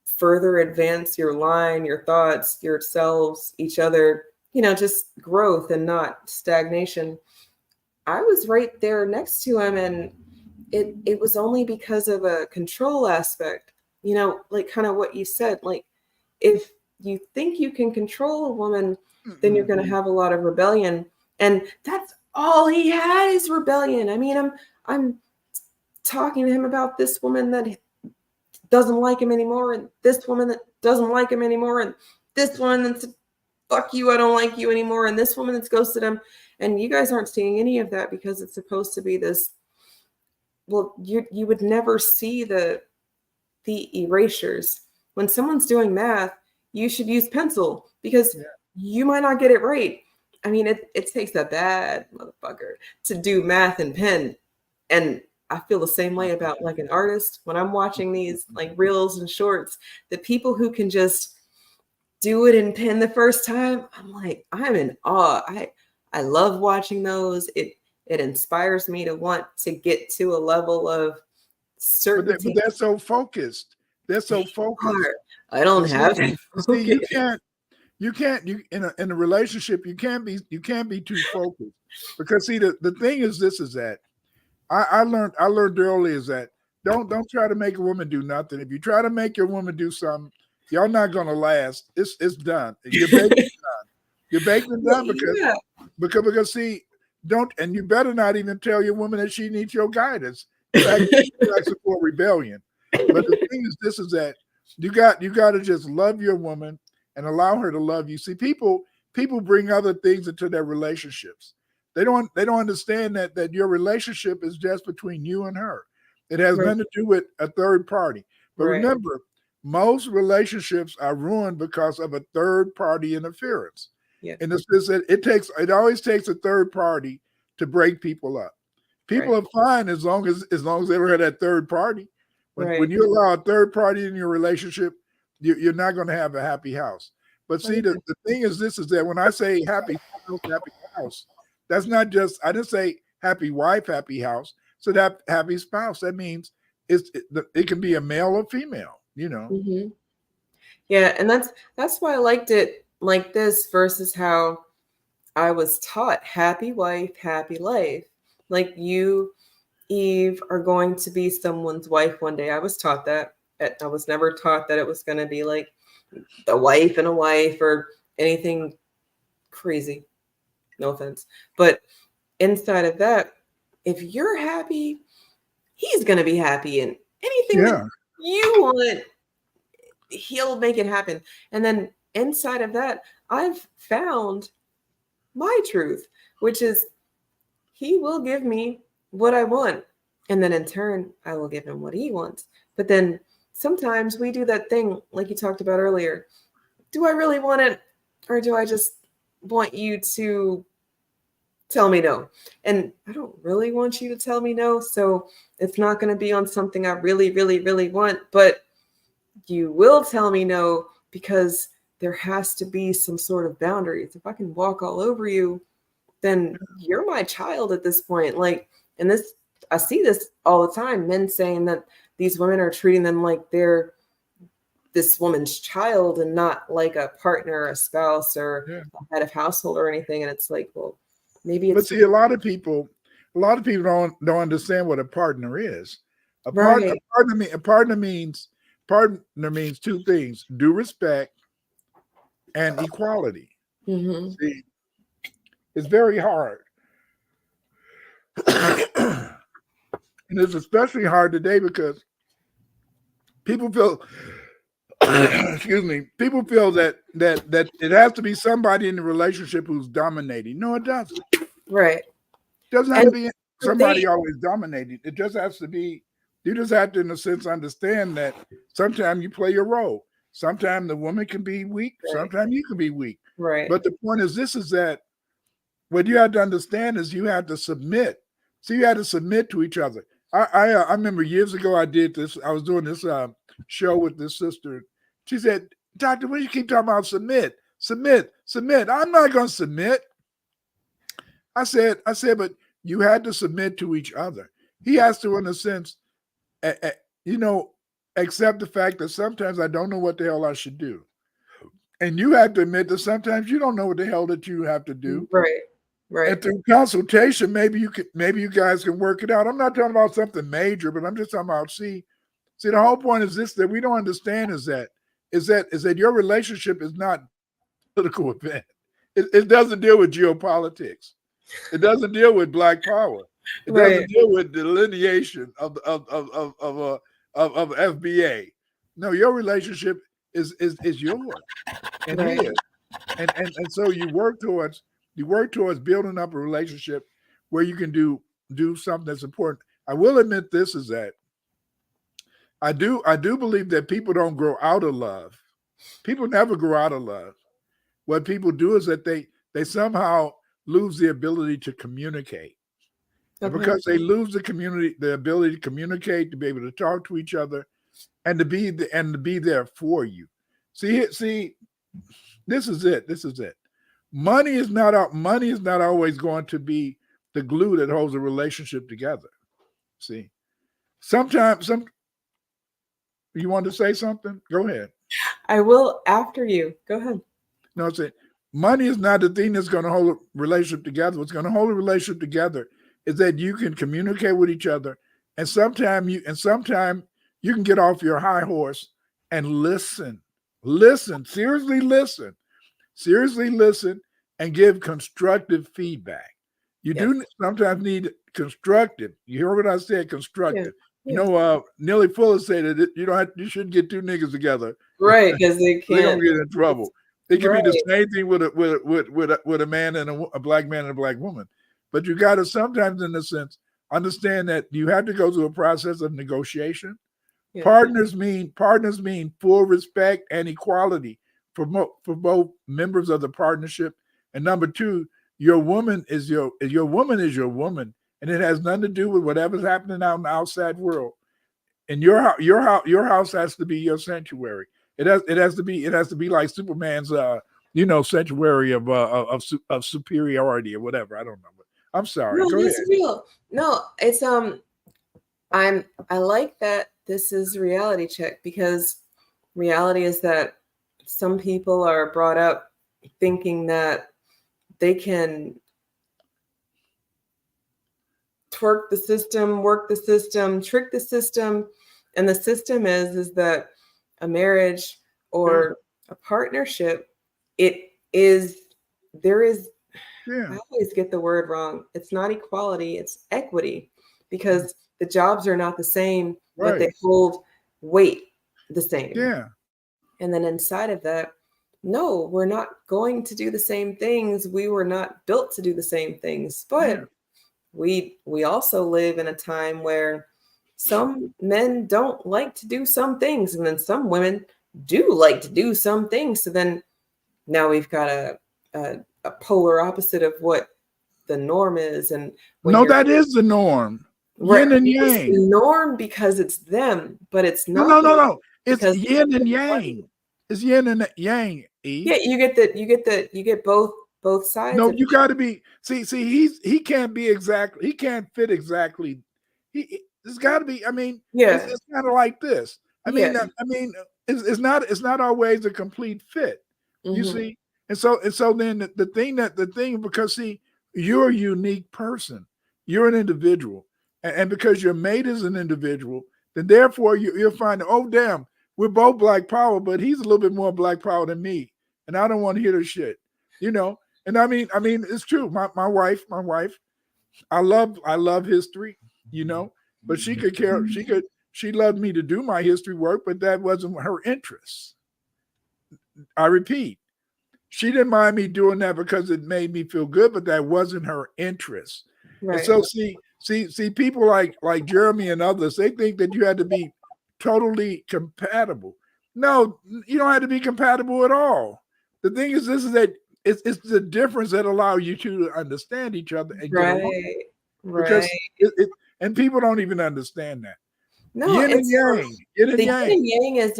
further advance your line, your thoughts, yourselves, each other, just growth and not stagnation. I was right there next to him, and it was only because of a control aspect, like kind of what you said, like if you think you can control a woman, then you're going to have a lot of rebellion. And that's all he had is rebellion. I mean, I'm talking to him about this woman that doesn't like him anymore, and this woman that doesn't like him anymore, and this one that's fuck you, I don't like you anymore, and this woman that's ghosted him. And you guys aren't seeing any of that because it's supposed to be this. Well, you would never see the erasures. When someone's doing math, you should use pencil because you might not get it right. I mean, it takes a bad motherfucker to do math and pen. And I feel the same way about like an artist. When I'm watching these like reels and shorts, the people who can just do it in pen the first time, I'm like, I'm in awe. I love watching those. It inspires me to want to get to a level of certainty. But they're so focused. They're so focused. I don't have that. See, you can't in a relationship, you can't be too focused. Because see, the thing is that I learned early is that don't try to make a woman do nothing. If you try to make your woman do something, y'all not gonna last. It's done. Your baby's done. Your baby's done because see, and you better not even tell your woman that she needs your guidance. In fact, I support rebellion. But the thing is is that you got to just love your woman and allow her to love you. See, people bring other things into their relationships. They don't understand that your relationship is just between you and her. It has nothing to do with a third party. But remember, most relationships are ruined because of a third party interference. Yeah. And it always takes a third party to break people up. People are fine as long as they ever had that third party. When you allow a third party in your relationship, you're not going to have a happy house. But see, the thing is that when I say happy house, that's not just, I didn't say happy wife, happy house. So that happy spouse, that means it can be a male or female, you know. Mm-hmm. Yeah, and that's why I liked it like this versus how I was taught happy wife, happy life. Like you, Eve, are going to be someone's wife one day. I was taught that. I was never taught that it was going to be like a wife and a wife or anything crazy. No offense. But inside of that, if you're happy, he's going to be happy. And anything that you want, he'll make it happen. And then inside of that, I've found my truth, which is he will give me what I want. And then in turn, I will give him what he wants. But then sometimes we do that thing like you talked about earlier. Do I really want it? Or do I just want you to tell me no? And I don't really want you to tell me no. So it's not going to be on something I really, really, really want. But you will tell me no because there has to be some sort of boundaries. If I can walk all over you, then you're my child at this point. Like, and this, I see this all the time, men saying that these women are treating them like they're this woman's child and not like a partner, a spouse, or a head of household or anything. And it's like, well, maybe it's. But see, a lot of people don't understand what a partner is. A partner means two things: due respect and equality. Mm-hmm. See, it's very hard. And it's especially hard today because people feel, people feel that it has to be somebody in the relationship who's dominating. No, it doesn't. Right. It doesn't have to be somebody always dominating. It just has to be, you just have to, in a sense, understand that sometimes you play your role. Sometimes the woman can be weak. Sometimes you can be weak. Right. But the point is that what you have to understand is you have to submit. So you have to submit to each other. I remember years ago I did this. I was doing this show with this sister. She said, "Doctor, when you keep talking about submit, I'm not going to submit." I said, but you had to submit to each other. He has to, in a sense, accept the fact that sometimes I don't know what the hell I should do. And you have to admit that sometimes you don't know what the hell that you have to do. Right. And through consultation, maybe you guys can work it out. I'm not talking about something major, but I'm just talking about, see, the whole point is this, that we don't understand is that your relationship is not a political event. It doesn't deal with geopolitics. It doesn't deal with black power. It doesn't deal with delineation of FBA. No, your relationship is yours and his. And so you work towards You work towards building up a relationship where you can do something that's important. I will admit this is that I do believe that people don't grow out of love. People never grow out of love. What people do is that they somehow lose the ability to communicate. And because they lose the ability to communicate, to be able to talk to each other, and to be there for you. See, this is it. This is it. Money is not always going to be the glue that holds a relationship together. See, sometimes you want to say something? Go ahead. I will after you. Go ahead. No, I'm saying money is not the thing that's going to hold a relationship together. What's going to hold a relationship together is that you can communicate with each other, and sometimes you can get off your high horse and listen, seriously listen, and give constructive feedback. You do sometimes need constructive. You hear what I said? Constructive. Yeah. You know, Neely Fuller said that you shouldn't get two niggas together, right? Because they can't. They don't get in trouble. It can Right. be the same thing with a man and a black man and a black woman. But you got to sometimes, in a sense, understand that you have to go through a process of negotiation. Yeah. Partners mean full respect and equality for both members of the partnership. And number two, your woman is your woman, and it has nothing to do with whatever's happening out in the outside world. And your house has to be your sanctuary. It has to be like Superman's sanctuary of superiority or whatever. I don't know. But I'm sorry. No, Go it's ahead. real. No, it's I like that this is reality check, because reality is that some people are brought up thinking that they can twerk the system, work the system, trick the system, and the system is that a marriage or a partnership, there is I always get the word wrong. It's not equality, it's equity, because the jobs are not the same, but they hold weight the same. Yeah. And then inside of that, no, we're not going to do the same things. We were not built to do the same things. But we also live in a time where some men don't like to do some things, and then some women do like to do some things. So then now we've got a polar opposite of what the norm is. And that is the norm. Yin and yang. It's the norm because it's them, but it's not. No. It's yin and yang. It's yin and yang. E. Yeah, you get both sides. No, you got to be. See, he can't be exactly. He can't fit exactly. It's got to be. I mean, it's kind of like this. I mean, it's not always a complete fit. You see. And so then the thing, because see, you're a unique person. You're an individual. And because your mate is an individual, then therefore you'll find, oh, damn, we're both black power, but he's a little bit more black power than me. And I don't want to hear this shit, And I mean, it's true. My wife, I love history, but she loved me to do my history work, but that wasn't her interest. I repeat. She didn't mind me doing that because it made me feel good, but that wasn't her interest. Right. And so see, people like Jeremy and others, they think that you had to be totally compatible. No, you don't have to be compatible at all. The thing is, this is that it's the difference that allow you two to understand each other and get along. Because and people don't even understand that. No, yin and yang. Yin and yang is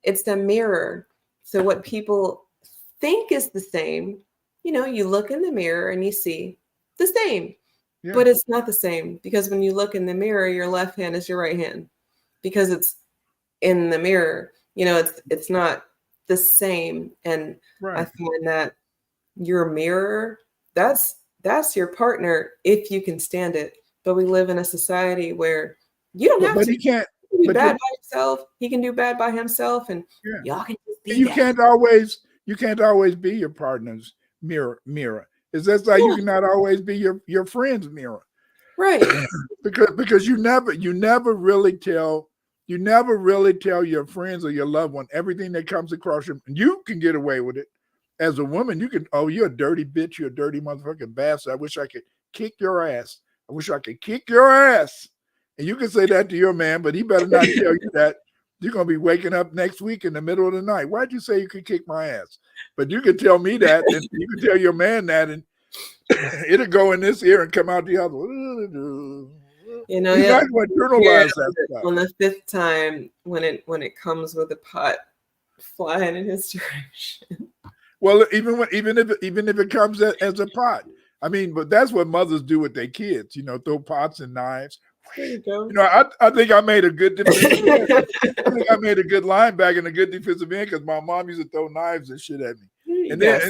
it's the mirror. So what people think is the same, you look in the mirror and you see the same, but it's not the same, because when you look in the mirror, your left hand is your right hand, because it's in the mirror. It's not the same. And I find that your mirror, that's your partner if you can stand it. But we live in a society where you don't have to. He can't do bad by himself. He can do bad by himself, and y'all can just be you can't always be your partner's mirror. It's just like you cannot always be your friend's mirror. Right. because you never really tell your friends or your loved one everything that comes across you. You can get away with it. As a woman, you can, oh, you're a dirty bitch, you're a dirty motherfucking bastard. I wish I could kick your ass. I wish I could kick your ass. And you can say that to your man, but he better not tell you that. You're going to be waking up next week in the middle of the night. Why'd you say you could kick my ass? But you can tell me that, and you can tell your man that, and it'll go in this ear and come out the other. You know, You yeah, guys want to internalize that stuff. on the fifth time when it comes with a pot flying in his direction. Well, even if it comes as a pot, I mean, but that's what mothers do with their kids. You know, throw pots and knives. There you go. You know, I think I made a good defensive end. I think I made a good linebacker and a good defensive end because my mom used to throw knives and shit at me. And then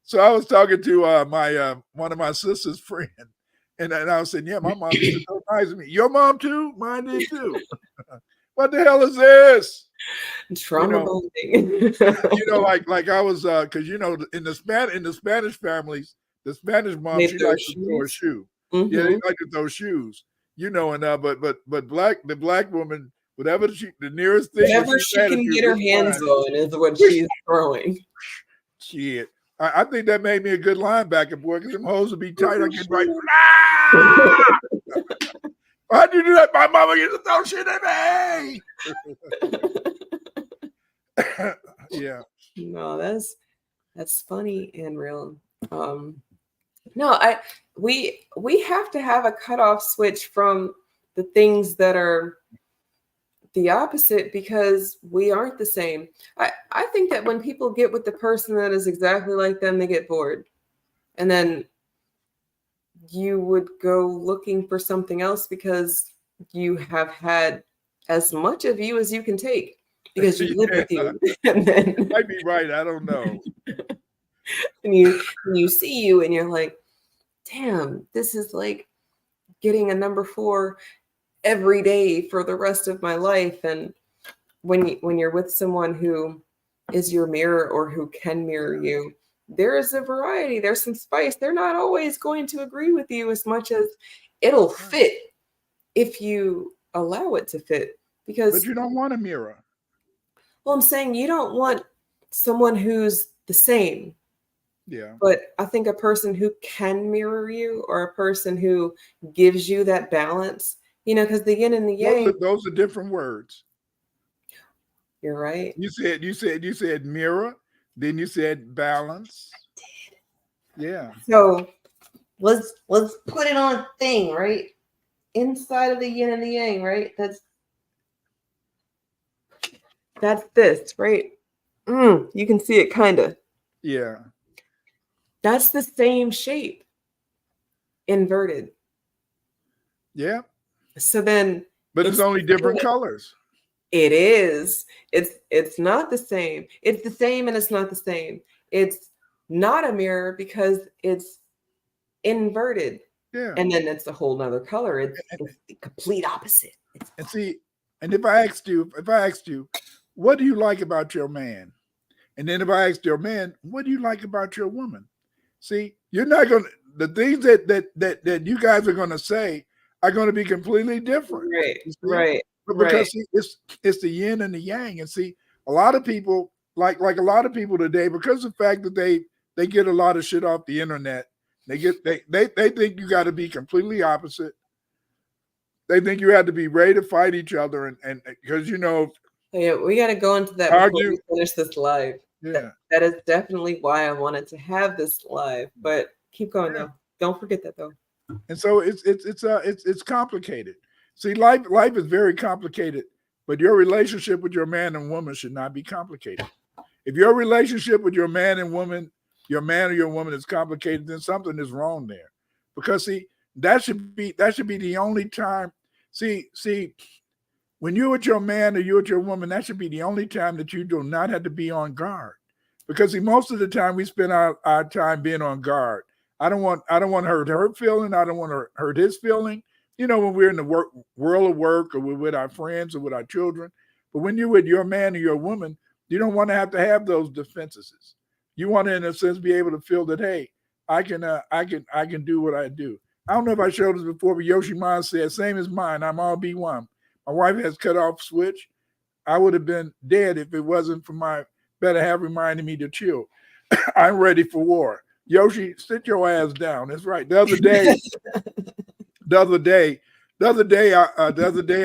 so I was talking to my one of my sister's friends, and I was saying, yeah, my mom used to throw knives at me. Your mom too? Mine did too. What the hell is this? Trauma bonding. You know, like I was because you know in the Spanish families, the Spanish mom They she throw likes to throw a shoe. Yeah, they Mhm. like to throw shoes. You know, and but the black woman, whatever the nearest thing, Whatever she can get her hands on is what she's throwing. Shit. I think that made me a good linebacker, boy, because them hoes would be tight. I get right. Why'd you do that? My mama used to throw shit at me. Yeah. No, that's funny and real. No, we have to have a cutoff switch from the things that are the opposite because we aren't the same. I think that when people get with the person that is exactly like them, they get bored. And then you would go looking for something else because you have had as much of you as you can take because you live with you. And then You might be right. I don't know. and you see you and you're like, damn, this is like getting a number 4 every day for the rest of my life. And when you're with someone who is your mirror or who can mirror you, there is a variety, there's some spice. They're not always going to agree with you as much as it'll fit if you allow it to fit. Because But you don't want a mirror. well, I'm saying you don't want someone who's the same. Yeah. But I think a person who can mirror you or a person who gives you that balance, you know, because the yin and the yang, Those are different words. you're right. You said mirror, then you said balance. Yeah. So let's put it on thing, right? Inside of the yin and the yang, right? That's this, right? You can see it kind of. Yeah. That's the same shape, inverted. Yeah. So then But it's only different colors. it is. It's not the same. It's the same and it's not the same. It's not a mirror because it's inverted. Yeah. And then it's a whole nother color. It's the complete opposite. And see, and if I asked you, what do you like about your man? And then if I asked your man, what do you like about your woman? See, you're not going to, the things that you guys are going to say are going to be completely different. Right. You see? Right. But because see, it's the yin and the yang. And see, a lot of people, like a lot of people today, because of the fact that they get a lot of shit off the internet, they think you got to be completely opposite. They think you have to be ready to fight each other, and because you know. Yeah, we got to go into that before we finish this live. Yeah, that is definitely why I wanted to have this live. But keep going though. Don't forget that though. And so it's complicated. See, life is very complicated, but your relationship with your man and woman should not be complicated. If your relationship with your man and woman, your man or your woman is complicated, then something is wrong there. Because see, that should be the only time. See, when you're with your man or you're with your woman, that should be the only time that you do not have to be on guard. Because see, most of the time we spend our time being on guard. I don't want to hurt her feeling. I don't want to hurt his feeling. You know, when we're in the world of work or we're with our friends or with our children. But when you're with your man or your woman, you don't want to have those defenses. You want to, in a sense, be able to feel that, hey, I can do what I do. I don't know if I showed this before, but Yoshi Ma said, same as mine. I'm all B1. My wife has cut off switch. I would have been dead if it wasn't for my better half reminding me to chill. I'm ready for war. Yoshi, sit your ass down. That's right. The other day, I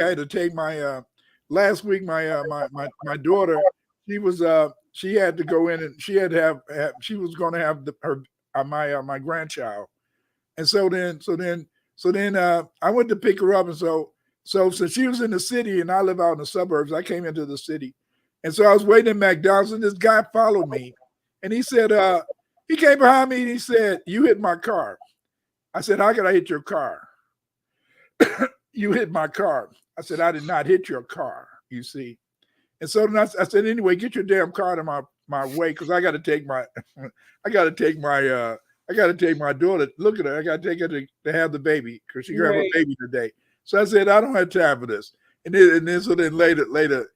had to take my last week. My daughter, she had to go in and she had to have she was going to have my grandchild, and so then I went to pick her up, and so since she was in the city and I live out in the suburbs, I came into the city, and so I was waiting at McDonald's, and this guy followed me, and he said, he came behind me and he said, "You hit my car." I said, "How could I hit your car?" "You hit my car." I said, "I did not hit your car, you see." And so then I said, "Anyway, get your damn car out of my way, because I got to take my daughter. Look at her. I got to take her to have the baby, because she grabbed her baby today." So I said, "I don't have time for this." And then later,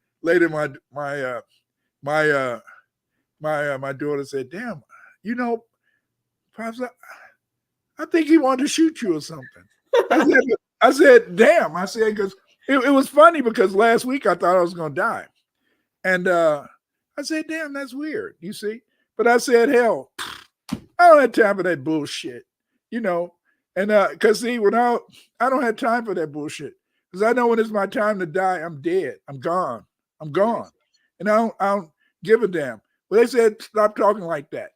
my daughter said, "Damn, Pops, I think he wanted to shoot you or something." I said, "Damn." I said, because it was funny, because last week I thought I was going to die. And I said, "Damn, that's weird," you see. But I said, hell, I don't have time for that bullshit, And because see, I don't have time for that bullshit. Because I know when it's my time to die, I'm dead. I'm gone. And I don't give a damn. Well, they said, "Stop talking like that,"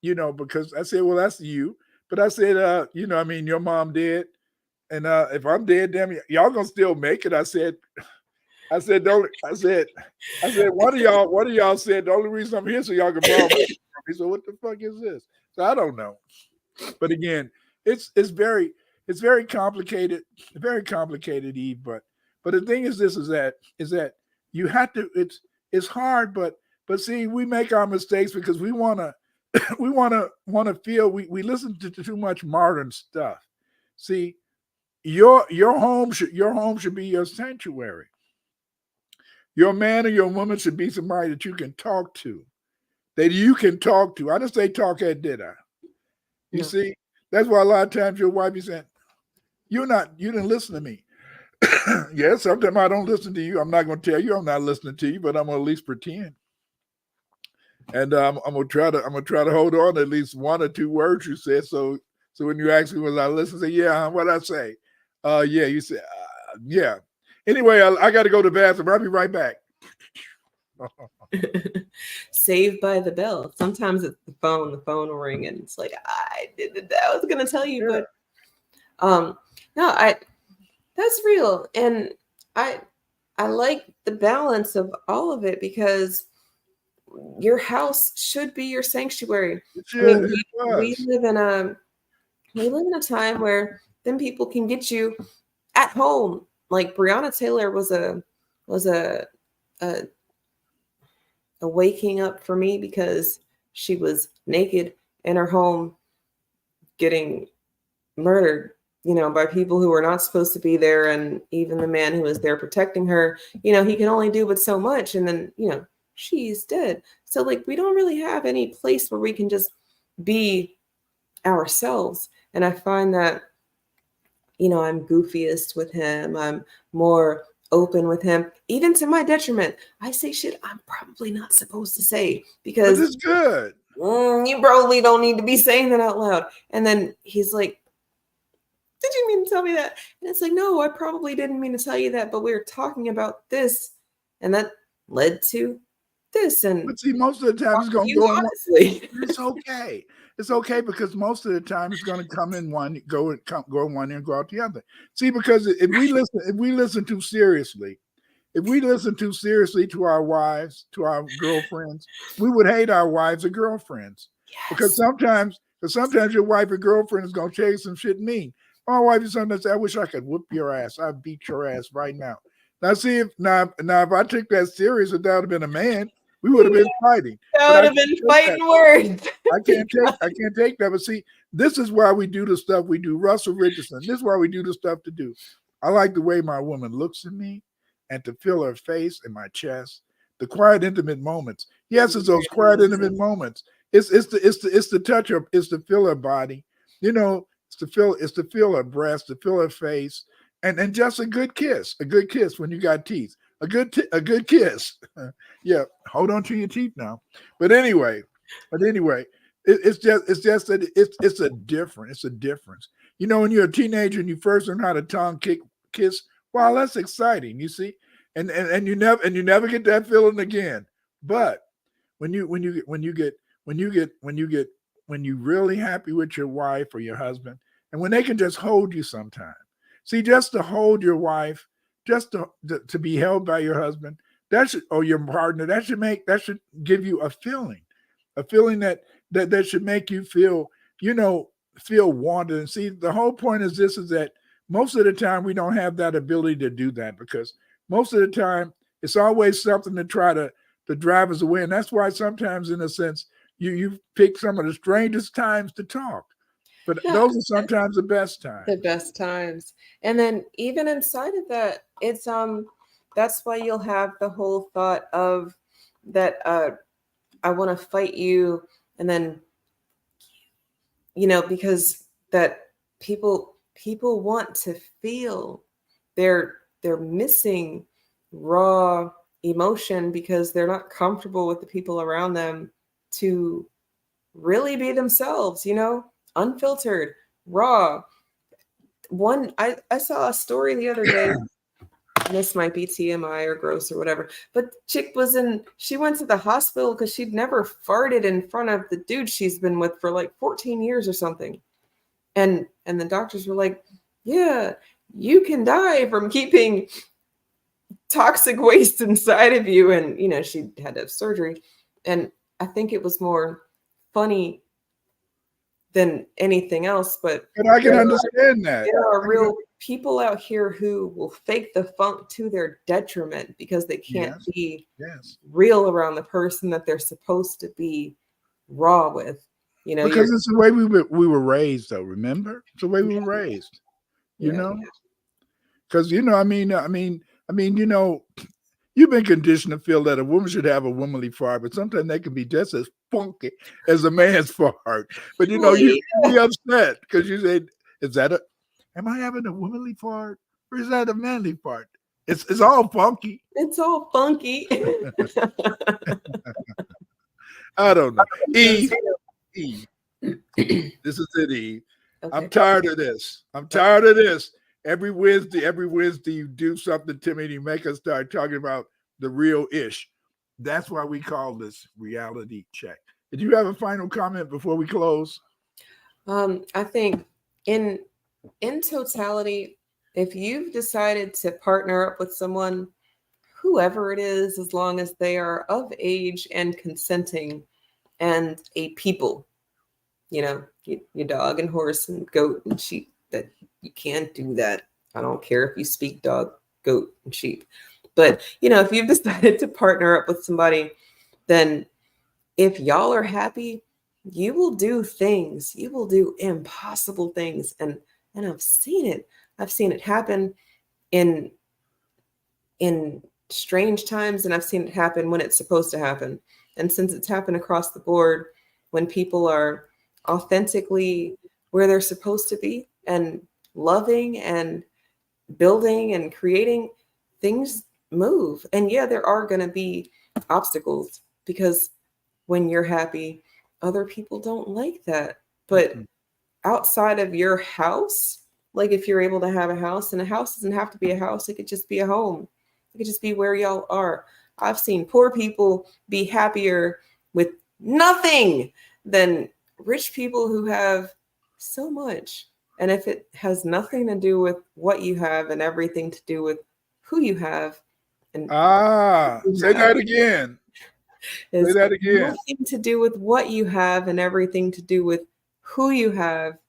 because I said, "Well, that's you." But I said, your mom dead. And if I'm dead, damn, y'all gonna still make it. I said, one of y'all said the only reason I'm here so y'all can borrow money from me. So what the fuck is this? So I don't know. But again, it's very complicated, Eve. But the thing is this is that you have to, it's hard, but see, we make our mistakes because we wanna feel we listen to too much modern stuff. See, your home should be your sanctuary. Your man or your woman should be somebody that you can talk to. I didn't say talk at dinner. You see, that's why a lot of times your wife is saying, you didn't listen to me. Yeah, sometimes I don't listen to you. I'm not going to tell you I'm not listening to you, but I'm going to at least pretend. And I'm going to try to hold on to at least one or two words you said. So when you ask me, was I listening? Say, yeah, what'd I say? Yeah, you said, yeah. Anyway, I got to go to the bathroom. I'll be right back. Saved by the bell. Sometimes it's the phone will ring and it's like, I was going to tell you, but no, that's real. And I like the balance of all of it, because your house should be your sanctuary. We live in a time where then people can get you at home. Like Breonna Taylor was a waking up for me, because she was naked in her home getting murdered, by people who were not supposed to be there. And even the man who was there protecting her, he can only do but so much. And then, she's dead. So like, we don't really have any place where we can just be ourselves. And I find that, I'm goofiest with him. I'm more open with him, even to my detriment. I say shit I'm probably not supposed to say, because it's good. You probably don't need to be saying that out loud. And then he's like, did you mean to tell me that? And it's like, no, I probably didn't mean to tell you that, but we were talking about this, and that led to this. But see, most of the time it's going to go. Honestly, it's okay. It's okay, because most of the time it's going to come in one, go in one and go out the other. See, because if we listen too seriously to our wives, to our girlfriends, we would hate our wives or girlfriends. Yes. Because sometimes your wife or girlfriend is going to tell you some shit mean. My wife is sometimes say, "I wish I could whoop your ass. I'd beat your ass right now." Now, see, if I took that serious, if that would have been a man, we would have been fighting. That would have been fighting words. I can't take that. But see, this is why we do the stuff we do. Russell Richardson, this is why we do the stuff to do. I like the way my woman looks at me, and to feel her face and my chest. The quiet, intimate moments. Yes, it's those quiet, intimate moments. It's the touch of, it's to feel her body. It's to feel her breast, to feel her face, and just a good kiss when you got teeth. A good kiss. Yeah, hold on to your teeth now. But anyway, But anyway, it's just that it's a difference. You know, when you're a teenager and you first learn how to kiss, wow, that's exciting. You see, and you never get that feeling again. But when you really happy with your wife or your husband, and when they can just hold you sometime. See, just to hold your wife, just to be held by your husband, or your partner, that should give you a feeling that should make you feel, feel wanted. And see, the whole point is that most of the time we don't have that ability to do that, because most of the time it's always something to try to drive us away. And that's why sometimes, in a sense, you pick some of the strangest times to talk. But Yeah. those are sometimes the best times. The best times. And then even inside of that, it's that's why you'll have the whole thought of that I want to fight you, and then because that people want to feel they're missing raw emotion because they're not comfortable with the people around them to really be themselves, unfiltered, raw. I saw a story the other day. This might be TMI or gross or whatever, but chick she went to the hospital because she'd never farted in front of the dude she's been with for like 14 years or something. And the doctors were like, yeah, you can die from keeping toxic waste inside of you. And, she had to have surgery. And I think it was more funny than anything else, but I can understand that. There are real people out here who will fake the funk to their detriment because they can't be real around the person that they're supposed to be raw with. Because it's the way we were raised, though. Remember, it's the way we were raised. Because you've been conditioned to feel that a woman should have a womanly fart, but sometimes they can be just as funky as a man's fart. But you be upset because you say, am I having a womanly fart, or is that a manly fart? It's all funky. It's all funky. I don't know. Eve. This is it, Eve. Okay. I'm tired of this. Every Wednesday you do something to me and you make us start talking about the real ish. That's why we call this reality check. Did you have a final comment before we close? I think in totality, if you've decided to partner up with someone, whoever it is, as long as they are of age and consenting and a people, your dog and horse and goat and sheep, that you can't do that. I don't care if you speak dog, goat, and sheep. But, if you've decided to partner up with somebody, then if y'all are happy, you will do things. You will do impossible things. And I've seen it. I've seen it happen in strange times, and I've seen it happen when it's supposed to happen. And since it's happened across the board, when people are authentically where they're supposed to be and loving and building and creating, things move. And there are going to be obstacles, because when you're happy, other people don't like that. But outside of your house, like if you're able to have a house, and a house doesn't have to be a house, it could just be a home. It could just be where y'all are. I've seen poor people be happier with nothing than rich people who have so much. And if it has nothing to do with what you have and everything to do with who you have. And say that again. Say that again. Nothing to do with what you have and everything to do with who you have,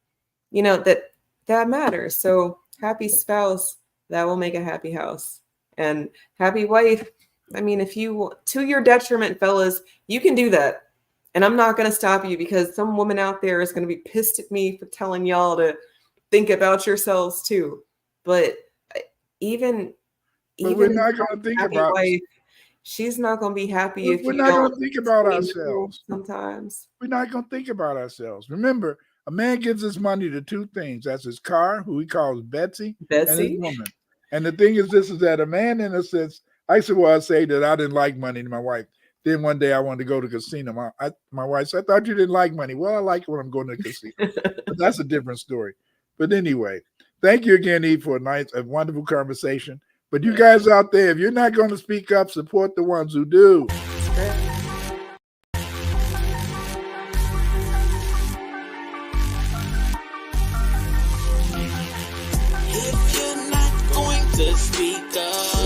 that matters. So happy spouse, that will make a happy house. And happy wife, if you, to your detriment, fellas, you can do that. And I'm not going to stop you, because some woman out there is going to be pissed at me for telling y'all to think about yourselves too. But even we're not going to think about wife, she's not going to be happy if we're not going to think about ourselves. Sometimes we're not going to think about ourselves. Remember, a man gives his money to two things. That's his car, who he calls Betsy, and his woman. And the thing is that a man, in a sense, I say that I didn't like money to my wife. Then one day I wanted to go to the casino. My wife said, I thought you didn't like money. Well, I like it when I'm going to the casino. But that's a different story. But anyway, thank you again, Eve, for a wonderful conversation. But you guys out there, if you're not going to speak up, support the ones who do. If you're not going to speak up,